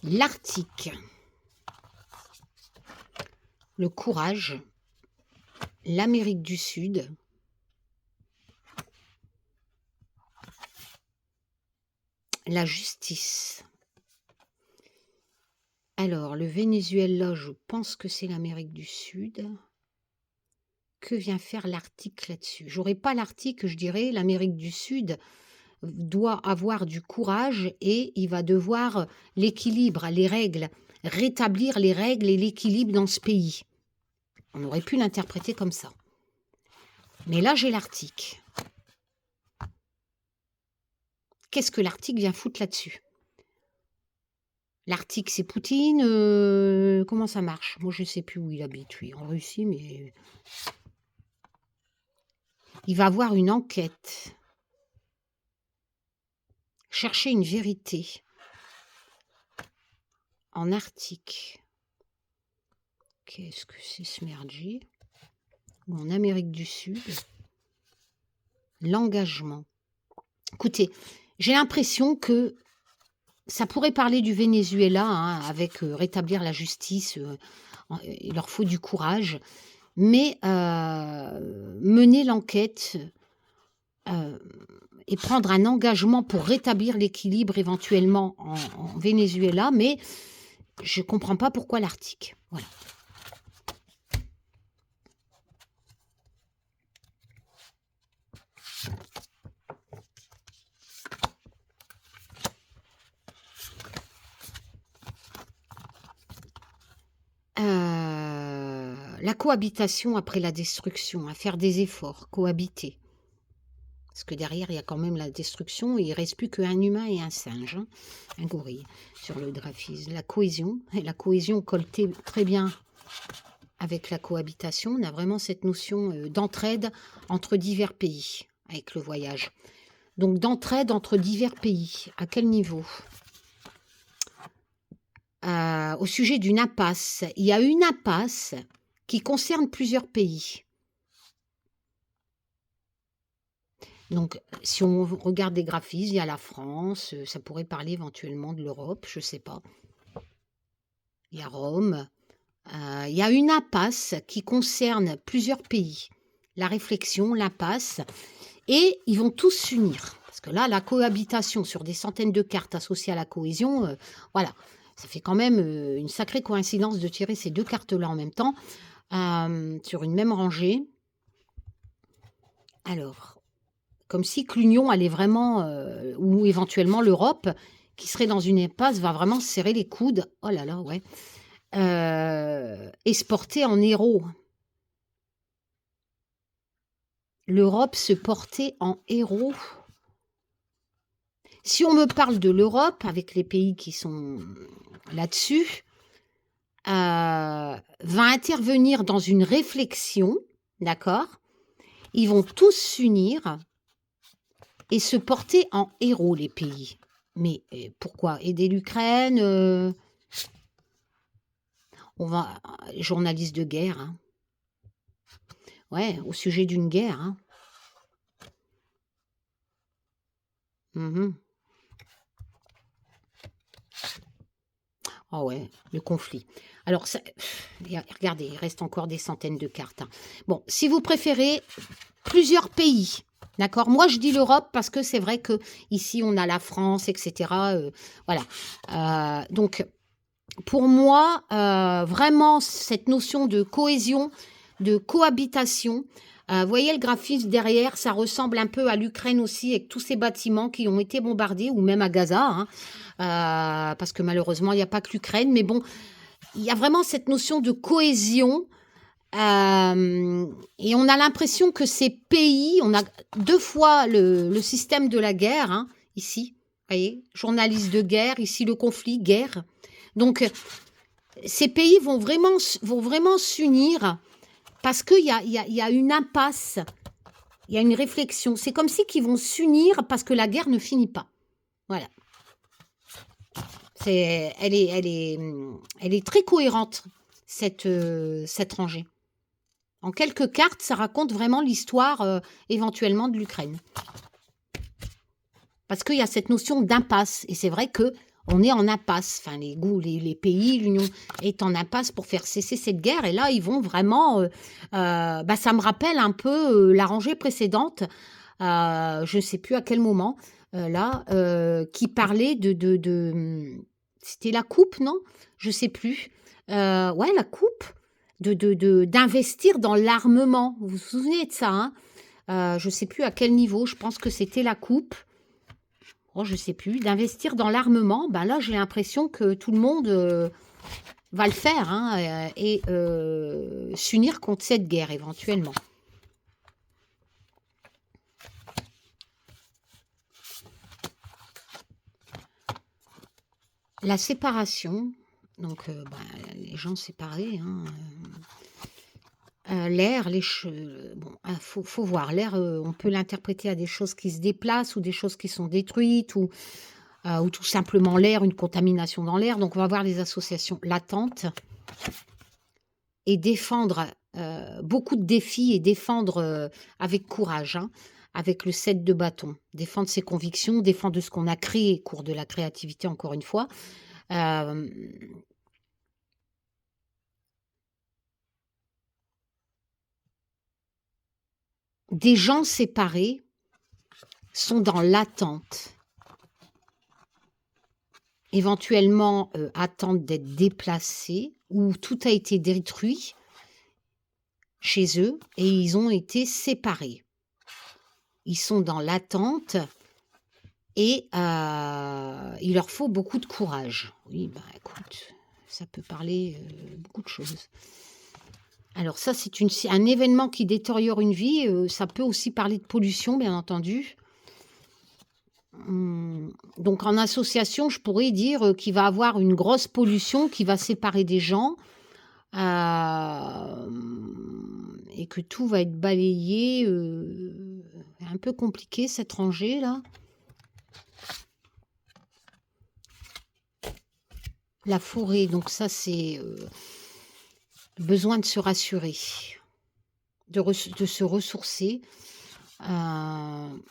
[SPEAKER 1] L'Arctique, le courage, l'Amérique du Sud, la justice. Alors, le Venezuela, je pense que c'est l'Amérique du Sud. Que vient faire l'Arctique là-dessus? J'aurais pas l'Arctique, je dirais l'Amérique du Sud doit avoir du courage et il va devoir l'équilibre, les règles, rétablir les règles et l'équilibre dans ce pays. On aurait pu l'interpréter comme ça. Mais là, j'ai l'Arctique. Qu'est-ce que l'Arctique vient foutre là-dessus? L'Arctique, c'est Poutine. Comment ça marche? Moi, je ne sais plus où il habite, lui, en Russie, mais il va avoir une enquête. Chercher une vérité en Arctique. Qu'est-ce que c'est ce merdier? Ou en Amérique du Sud. L'engagement. Écoutez, j'ai l'impression que ça pourrait parler du Venezuela, hein, avec rétablir la justice, il leur faut du courage, mais mener l'enquête et prendre un engagement pour rétablir l'équilibre éventuellement en Venezuela, mais je ne comprends pas pourquoi l'Arctique. Voilà. La cohabitation après la destruction, à faire des efforts, cohabiter. Parce que derrière, il y a quand même la destruction et il ne reste plus qu'un humain et un singe, hein, un gorille, sur le graphisme. La cohésion, et la cohésion colle très bien avec la cohabitation. On a vraiment cette notion d'entraide entre divers pays avec le voyage. Donc d'entraide entre divers pays. À quel niveau? Au sujet d'une impasse. Il y a une impasse qui concerne plusieurs pays. Donc, si on regarde des graphismes, il y a la France, ça pourrait parler éventuellement de l'Europe, je ne sais pas. Il y a Rome. Il y a une impasse qui concerne plusieurs pays. La réflexion, l'impasse. Et ils vont tous s'unir. Parce que là, la cohabitation sur des centaines de cartes associées à la cohésion, voilà. Ça fait quand même une sacrée coïncidence de tirer ces deux cartes-là en même temps, sur une même rangée. Alors, comme si que l'Union allait vraiment, ou éventuellement l'Europe, qui serait dans une impasse, va vraiment se serrer les coudes. Oh là là, ouais. Et se porter en héros. L'Europe se porter en héros. Si on me parle de l'Europe, avec les pays qui sont là-dessus, va intervenir dans une réflexion, d'accord? Ils vont tous s'unir et se porter en héros, les pays. Mais pourquoi? Aider l'Ukraine on va, journaliste de guerre, hein. Ouais, au sujet d'une guerre, hein. Mhm. Ah ouais, le conflit. Alors, regardez, il reste encore des centaines de cartes, hein. Bon, si vous préférez, plusieurs pays, d'accord? Moi, je dis l'Europe parce que c'est vrai que ici on a la France, etc. Voilà. Donc, pour moi, vraiment, cette notion de cohésion, de cohabitation, vous voyez le graphisme derrière, ça ressemble un peu à l'Ukraine aussi, avec tous ces bâtiments qui ont été bombardés, ou même à Gaza, hein, parce que malheureusement, il n'y a pas que l'Ukraine, mais bon, il y a vraiment cette notion de cohésion, et on a l'impression que ces pays, on a deux fois le système de la guerre, hein, ici, vous voyez, journaliste de guerre, ici le conflit, guerre. Donc, ces pays vont vraiment s'unir parce qu'il y a une impasse, il y a une réflexion. C'est comme si qu'ils vont s'unir parce que la guerre ne finit pas. Voilà. Elle est très cohérente, cette rangée. En quelques cartes, ça raconte vraiment l'histoire éventuellement de l'Ukraine. Parce qu'il y a cette notion d'impasse. Et c'est vrai que on est en impasse. Enfin, les pays, l'Union est en impasse pour faire cesser cette guerre. Et là, ils vont vraiment... ça me rappelle un peu la rangée précédente. Je ne sais plus à quel moment. Qui parlait de c'était la coupe, non? Je ne sais plus. Ouais, la coupe. D'investir dans l'armement. Vous vous souvenez de ça, hein? Je ne sais plus à quel niveau. Je pense que c'était la coupe. Oh, je sais plus, d'investir dans l'armement, ben là j'ai l'impression que tout le monde va le faire, hein, et s'unir contre cette guerre éventuellement. La séparation, donc les gens séparés, hein, l'air, bon, faut voir, l'air, on peut l'interpréter à des choses qui se déplacent ou des choses qui sont détruites ou tout simplement l'air, une contamination dans l'air. Donc, on va voir les associations latentes et défendre beaucoup de défis et défendre avec courage, hein, avec le 7 de bâton. Défendre ses convictions, défendre ce qu'on a créé au cours de la créativité, encore une fois. Des gens séparés sont dans l'attente. Éventuellement attendent d'être déplacés ou tout a été détruit chez eux et ils ont été séparés. Ils sont dans l'attente et il leur faut beaucoup de courage. Oui, bah écoute, ça peut parler beaucoup de choses. Alors ça, c'est un événement qui détériore une vie. Ça peut aussi parler de pollution, bien entendu. Donc en association, je pourrais dire, qu'il va avoir une grosse pollution qui va séparer des gens, et que tout va être balayé, un peu compliqué cette rangée là. La forêt, donc ça c'est, besoin de se rassurer, de se ressourcer, heu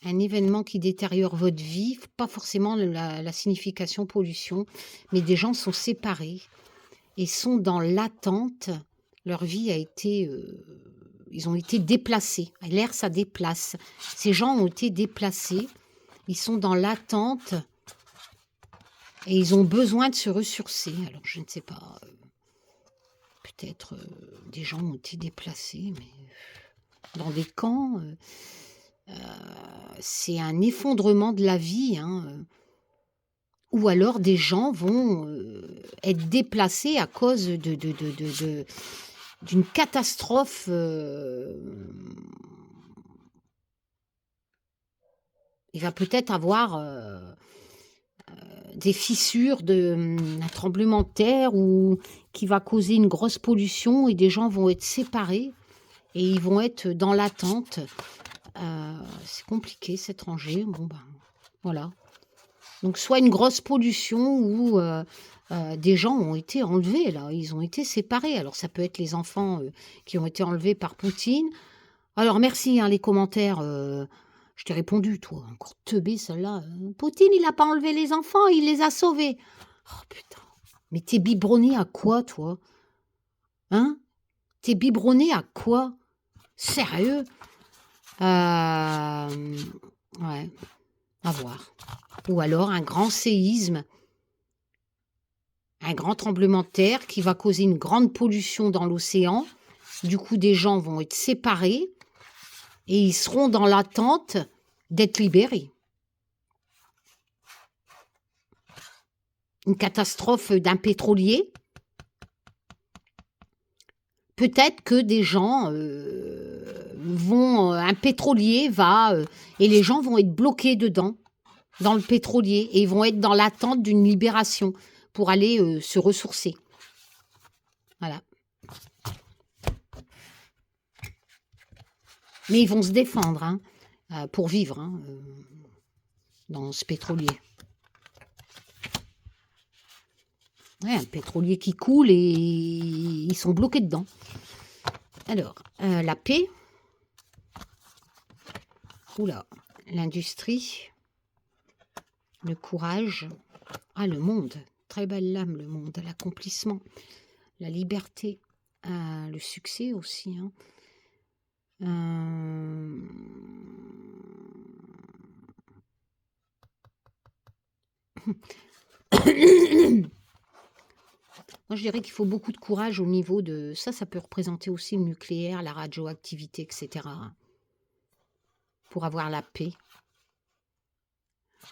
[SPEAKER 1] Un événement qui détériore votre vie, pas forcément la signification pollution, mais des gens sont séparés et sont dans l'attente. Leur vie a été, ils ont été déplacés. L'air, ça déplace. Ces gens ont été déplacés, ils sont dans l'attente et ils ont besoin de se ressourcer. Alors je ne sais pas, peut-être, des gens ont été déplacés, mais dans des camps, c'est un effondrement de la vie, hein, ou alors des gens vont, être déplacés à cause d'une catastrophe, il va peut-être avoir, des fissures un tremblement de terre ou qui va causer une grosse pollution et des gens vont être séparés et ils vont être dans l'attente. C'est compliqué, c'est étranger. Bon, ben, voilà. Donc soit une grosse pollution ou des gens ont été enlevés là, ils ont été séparés. Alors ça peut être les enfants, qui ont été enlevés par Poutine. Alors merci, hein, les commentaires, je t'ai répondu toi, encore teubé celle-là, «Poutine il a pas enlevé les enfants, il les a sauvés». Oh putain, mais tu es biberonné à quoi toi? Hein? Tu es biberonné à quoi? Sérieux? Ouais, à voir. Ou alors un grand séisme, un grand tremblement de terre qui va causer une grande pollution dans l'océan. Du coup, des gens vont être séparés et ils seront dans l'attente d'être libérés. Une catastrophe d'un pétrolier. Peut-être que des gens un pétrolier va et les gens vont être bloqués dedans, dans le pétrolier, et ils vont être dans l'attente d'une libération pour aller se ressourcer. Voilà. Mais ils vont se défendre, hein, pour vivre, hein, dans ce pétrolier. Ouais, un pétrolier qui coule et ils sont bloqués dedans. Alors, la paix. Oula, l'industrie. Le courage. Ah, le monde. Très belle lame, le monde. L'accomplissement. La liberté. Le succès aussi, hein. Moi, je dirais qu'il faut beaucoup de courage au niveau de... Ça peut représenter aussi le nucléaire, la radioactivité, etc. Pour avoir la paix.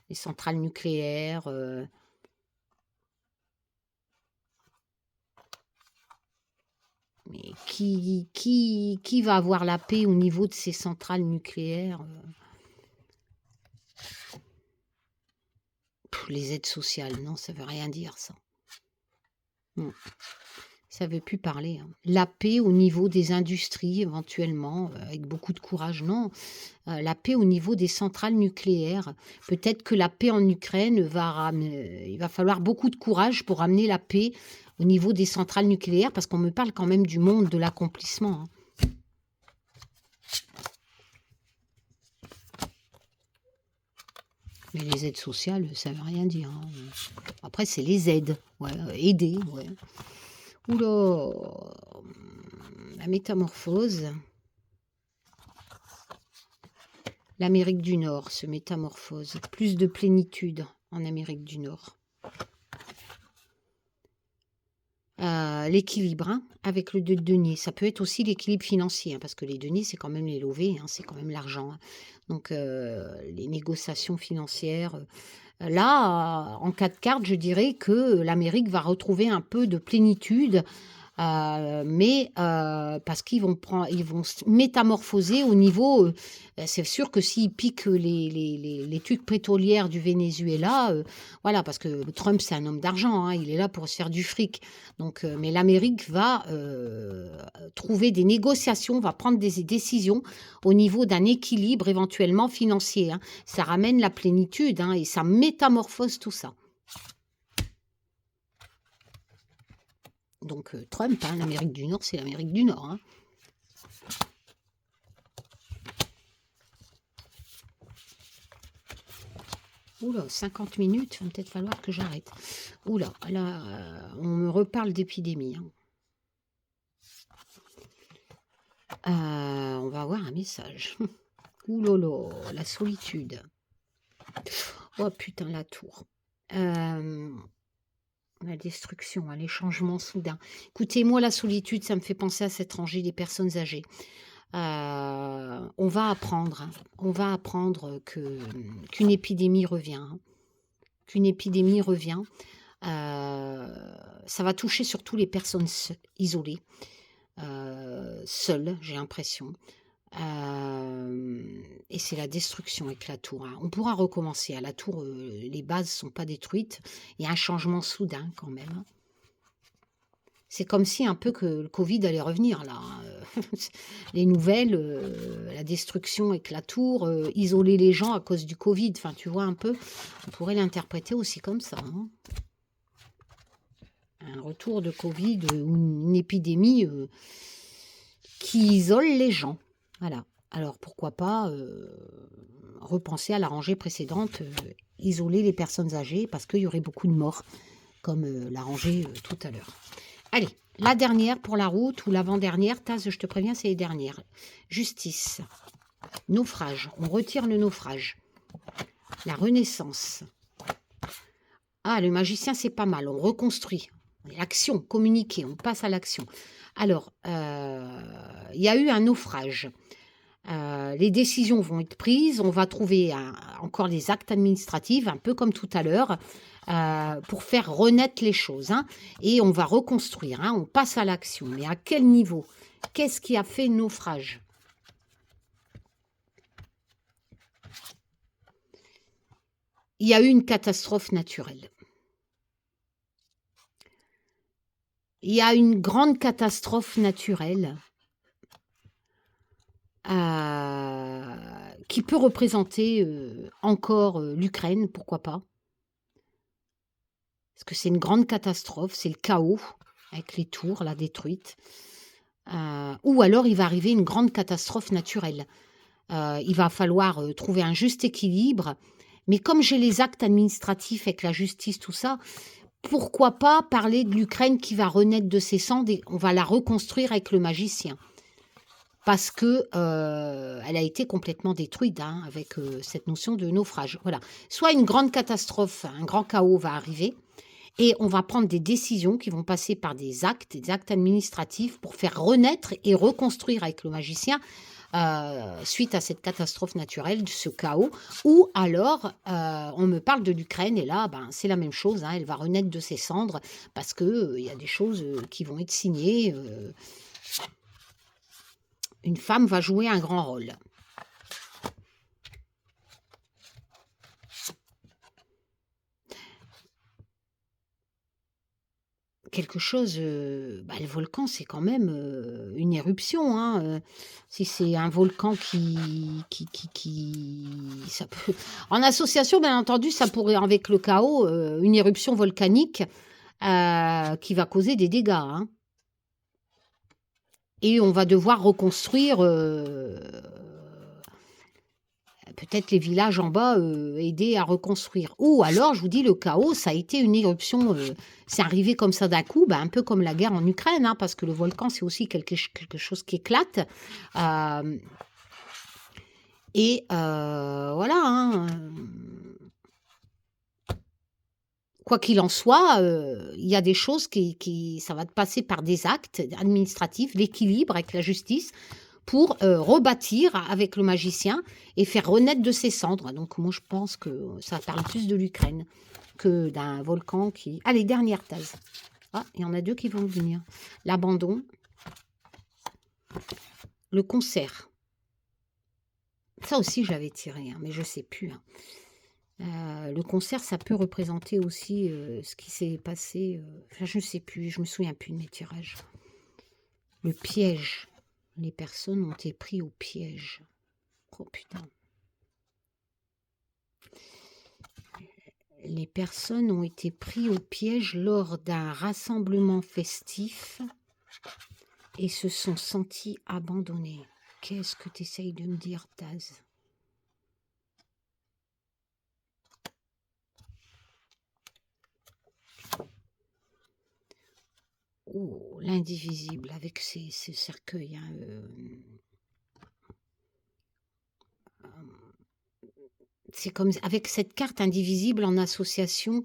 [SPEAKER 1] Les centrales nucléaires... Mais qui va avoir la paix au niveau de ces centrales nucléaires? Les aides sociales, non, ça veut rien dire, ça. Non, ça veut plus parler, hein. La paix au niveau des industries, éventuellement, avec beaucoup de courage, non. La paix au niveau des centrales nucléaires. Peut-être que la paix en Ukraine il va falloir beaucoup de courage pour ramener la paix au niveau des centrales nucléaires, parce qu'on me parle quand même du monde de l'accomplissement, hein. Mais les aides sociales, ça veut rien dire, hein. Après, c'est les aides. Ouais, aider, ouais. Oula, la métamorphose. L'Amérique du Nord se métamorphose. Plus de plénitude en Amérique du Nord. L'équilibre, hein, avec le 2 de denier. Ça peut être aussi l'équilibre financier, hein, parce que les deniers, c'est quand même les lovés, hein, c'est quand même l'argent, hein. Donc, les négociations financières, Là, en 4 cartes, je dirais que l'Amérique va retrouver un peu de plénitude, mais parce ils vont se métamorphoser au niveau, c'est sûr que s'ils piquent les tuques pétrolières du Venezuela, voilà, parce que Trump, c'est un homme d'argent, hein, il est là pour se faire du fric. Donc, mais l'Amérique va trouver des négociations, va prendre des décisions au niveau d'un équilibre éventuellement financier, hein. Ça ramène la plénitude, hein, et ça métamorphose tout ça. Donc Trump, hein, l'Amérique du Nord, c'est l'Amérique du Nord, hein. Oula, 50 minutes, il va peut-être falloir que j'arrête. Oula, là, on me reparle d'épidémie, hein. On va avoir un message. Oulolo, la solitude. Oh putain, la tour. La destruction, hein, les changements soudains. Écoutez, moi, la solitude, ça me fait penser à cette rangée des personnes âgées. On va apprendre, hein, qu'une épidémie revient, hein, qu'une épidémie revient. Ça va toucher surtout les personnes isolées, seules, j'ai l'impression. Et c'est la destruction avec la tour, hein. On pourra recommencer. À la tour, les bases ne sont pas détruites. Il y a un changement soudain quand même, hein. C'est comme si un peu que le Covid allait revenir là, hein. Les nouvelles, la destruction avec la tour, isoler les gens à cause du Covid. Enfin, tu vois un peu, on pourrait l'interpréter aussi comme ça, hein. Un retour de Covid ou une épidémie qui isole les gens. Voilà. Alors pourquoi pas repenser à la rangée précédente, isoler les personnes âgées parce qu'il y aurait beaucoup de morts, comme la rangée tout à l'heure. Allez, la dernière pour la route ou l'avant-dernière, Taz, je te préviens, c'est les dernières. Justice, naufrage, on retire le naufrage. La renaissance. Ah, le magicien, c'est pas mal, on reconstruit. L'action, communiquer, on passe à l'action. Alors, il y a eu un naufrage. Les décisions vont être prises, on va trouver encore les actes administratifs, un peu comme tout à l'heure, pour faire renaître les choses, hein, et on va reconstruire, hein, on passe à l'action. Mais à quel niveau? Qu'est-ce qui a fait naufrage? Il y a eu une catastrophe naturelle. Il y a une grande catastrophe naturelle qui peut représenter encore l'Ukraine, pourquoi pas? Parce que c'est une grande catastrophe, c'est le chaos, avec les tours là détruites. Ou alors il va arriver une grande catastrophe naturelle. Il va falloir trouver un juste équilibre. Mais comme j'ai les actes administratifs avec la justice, tout ça, pourquoi pas parler de l'Ukraine qui va renaître de ses cendres et on va la reconstruire avec le magicien? Parce que elle a été complètement détruite, hein, avec cette notion de naufrage. Voilà. Soit une grande catastrophe, un grand chaos va arriver, et on va prendre des décisions qui vont passer par des actes administratifs pour faire renaître et reconstruire avec le magicien suite à cette catastrophe naturelle, ce chaos. Ou alors, on me parle de l'Ukraine et là, ben, c'est la même chose, hein, elle va renaître de ses cendres parce qu'il y a des choses qui vont être signées. Une femme va jouer un grand rôle. Quelque chose, le volcan, c'est quand même une éruption, hein. Si c'est un volcan ça peut, en association, bien entendu, ça pourrait, avec le chaos, une éruption volcanique qui va causer des dégâts, hein. Et on va devoir reconstruire peut-être les villages en bas, aider à reconstruire. Ou alors, je vous dis, le chaos, ça a été une éruption, c'est arrivé comme ça d'un coup, un peu comme la guerre en Ukraine, hein, parce que le volcan, c'est aussi quelque chose qui éclate. Voilà, hein. Quoi qu'il en soit, il y a des choses ça va passer par des actes administratifs, l'équilibre avec la justice, pour rebâtir avec le magicien et faire renaître de ses cendres. Donc moi je pense que ça parle plus de l'Ukraine que d'un volcan qui... Allez, dernière tasse. Ah, il y en a deux qui vont venir. L'abandon, le concert. Ça aussi j'avais tiré, hein, mais je ne sais plus. Hein. Le concert, ça peut représenter aussi ce qui s'est passé. Enfin, je ne sais plus, je me souviens plus de mes tirages. Le piège. Les personnes ont été prises au piège. Oh putain. Les personnes ont été prises au piège lors d'un rassemblement festif et se sont senties abandonnées. Qu'est-ce que tu essayes de me dire, Taz? Oh, l'indivisible avec ces cercueils. Hein, c'est comme avec cette carte indivisible en association,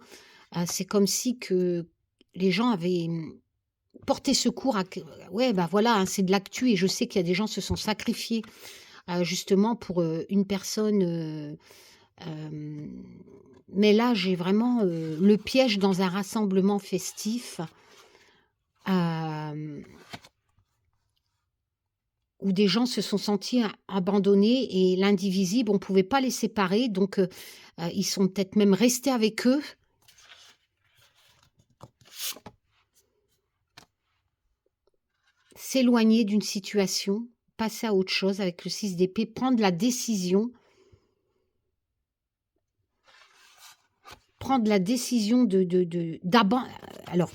[SPEAKER 1] c'est comme si que les gens avaient porté secours à... Ouais, bah voilà, hein, c'est de l'actu et je sais qu'il y a des gens qui se sont sacrifiés justement pour une personne. Mais là, j'ai vraiment le piège dans un rassemblement festif. Où des gens se sont sentis abandonnés et l'indivisible, on ne pouvait pas les séparer, donc ils sont peut-être même restés avec eux. S'éloigner d'une situation, passer à autre chose avec le 6 d'épée, prendre la décision. Prendre la décision alors,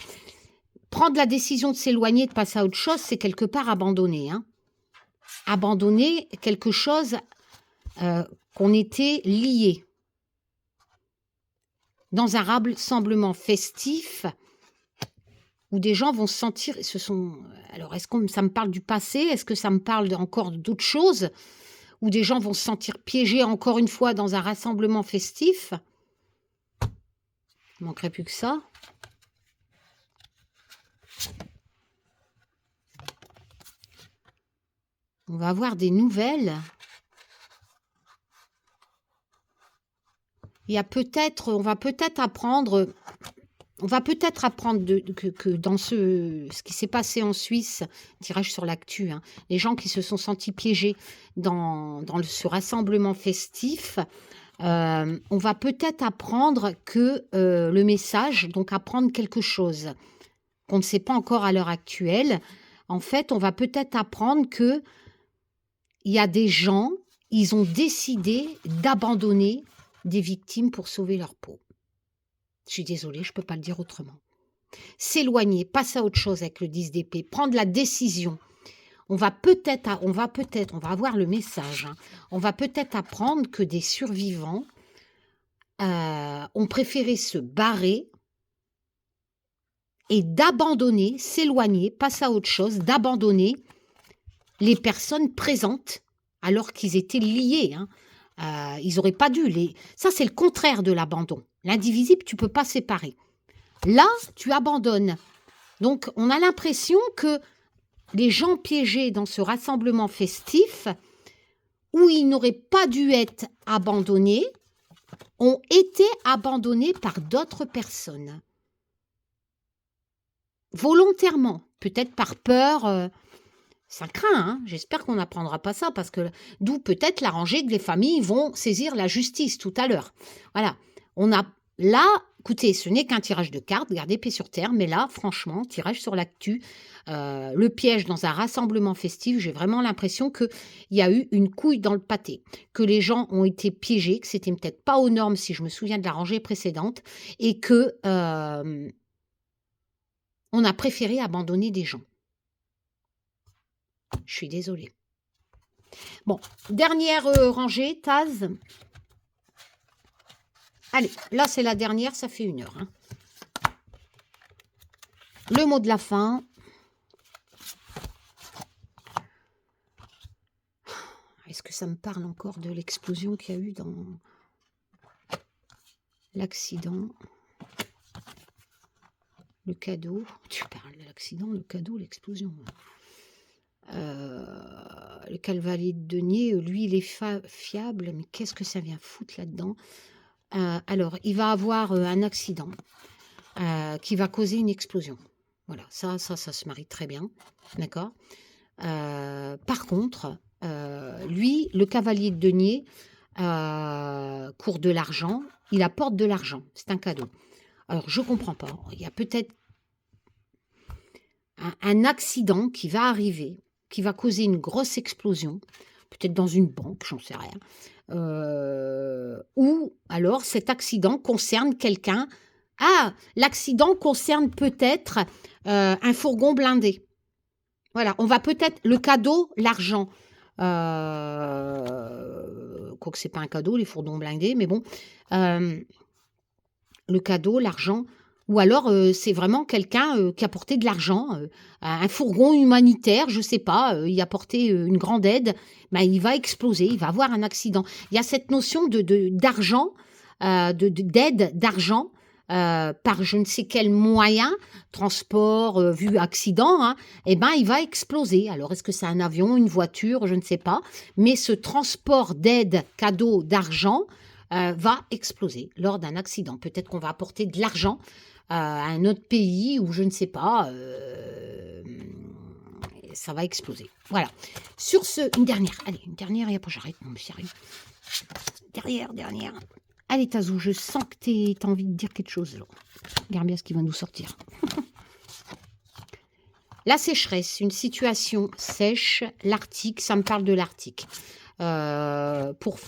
[SPEAKER 1] prendre la décision de s'éloigner, de passer à autre chose, c'est quelque part abandonner, hein. Abandonner quelque chose qu'on était lié. Dans un rassemblement festif où des gens vont se sentir, alors est-ce que ça me parle du passé, est-ce que ça me parle encore d'autres choses, où des gens vont se sentir piégés encore une fois dans un rassemblement festif? Il ne manquerait plus que ça. On va avoir des nouvelles. Il y a peut-être, on va peut-être apprendre que dans ce qui s'est passé en Suisse, tirage sur l'actu, hein, les gens qui se sont sentis piégés dans ce rassemblement festif, on va peut-être apprendre que le message, donc apprendre quelque chose qu'on ne sait pas encore à l'heure actuelle. En fait, on va peut-être apprendre que il y a des gens, ils ont décidé d'abandonner des victimes pour sauver leur peau. Je suis désolée, je ne peux pas le dire autrement. S'éloigner, passer à autre chose avec le 10 d'épée, prendre la décision. On va avoir le message, hein. On va peut-être apprendre que des survivants ont préféré se barrer et d'abandonner, s'éloigner, passer à autre chose, d'abandonner les personnes présentes alors qu'ils étaient liés, hein. Ils n'auraient pas dû. Ça, c'est le contraire de l'abandon. L'indivisible, tu ne peux pas séparer. Là, tu abandonnes. Donc, on a l'impression que les gens piégés dans ce rassemblement festif, où ils n'auraient pas dû être abandonnés, ont été abandonnés par d'autres personnes. Volontairement, peut-être par peur. Ça craint, hein. J'espère qu'on n'apprendra pas ça, parce que d'où peut-être la rangée que les familles vont saisir la justice tout à l'heure. Voilà. On a là, écoutez, ce n'est qu'un tirage de cartes, gardez pied sur terre, mais là, franchement, tirage sur l'actu, le piège dans un rassemblement festif, j'ai vraiment l'impression qu'il y a eu une couille dans le pâté, que les gens ont été piégés, que c'était peut-être pas aux normes si je me souviens de la rangée précédente, et que on a préféré abandonner des gens. Je suis désolée. Bon, dernière rangée, Taz. Allez, là c'est la dernière, ça fait 1 heure. Hein. Le mot de la fin. Est-ce que ça me parle encore de l'explosion qu'il y a eu dans l'accident? Le cadeau. Tu parles de l'accident, le cadeau, l'explosion. Le cavalier de denier, lui, il est fiable, mais qu'est-ce que ça vient foutre là-dedans? Alors, il va avoir un accident qui va causer une explosion. Voilà, ça se marie très bien, d'accord? Par contre, lui, le cavalier de denier, court de l'argent, il apporte de l'argent, c'est un cadeau. Alors, je comprends pas, il y a peut-être un accident qui va arriver, qui va causer une grosse explosion, peut-être dans une banque, j'en sais rien, ou alors cet accident concerne quelqu'un. Ah, l'accident concerne peut-être un fourgon blindé. Voilà, on va peut-être le cadeau, l'argent. Quoique c'est pas un cadeau, les fourgons blindés, mais bon. Le cadeau, l'argent. Ou alors, c'est vraiment quelqu'un qui a apporté de l'argent, un fourgon humanitaire, je sais pas, il a apporté une grande aide, ben, il va exploser, il va avoir un accident. Il y a cette notion d'argent, d'aide d'argent, par je ne sais quel moyen, transport, vu accident, hein, eh ben, il va exploser. Alors, est-ce que c'est un avion, une voiture, je ne sais pas, mais ce transport d'aide, cadeau, d'argent, va exploser lors d'un accident. Peut-être qu'on va apporter de l'argent à un autre pays ou je ne sais pas, ça va exploser. Voilà. Sur ce, une dernière. Allez, une dernière et après j'arrête. Non, mais sérieux. Dernière. Allez, Tazou, je sens que tu as envie de dire quelque chose. Là. Regarde bien ce qui va nous sortir. La sécheresse, une situation sèche, l'Arctique, ça me parle de l'Arctique. Pour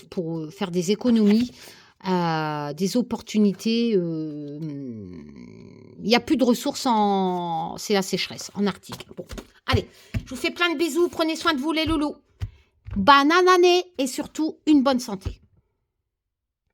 [SPEAKER 1] faire des économies, des opportunités. Il n'y a plus de ressources c'est la sécheresse en Arctique. Bon, allez, je vous fais plein de bisous. Prenez soin de vous les loulous. Bonne année et surtout une bonne santé.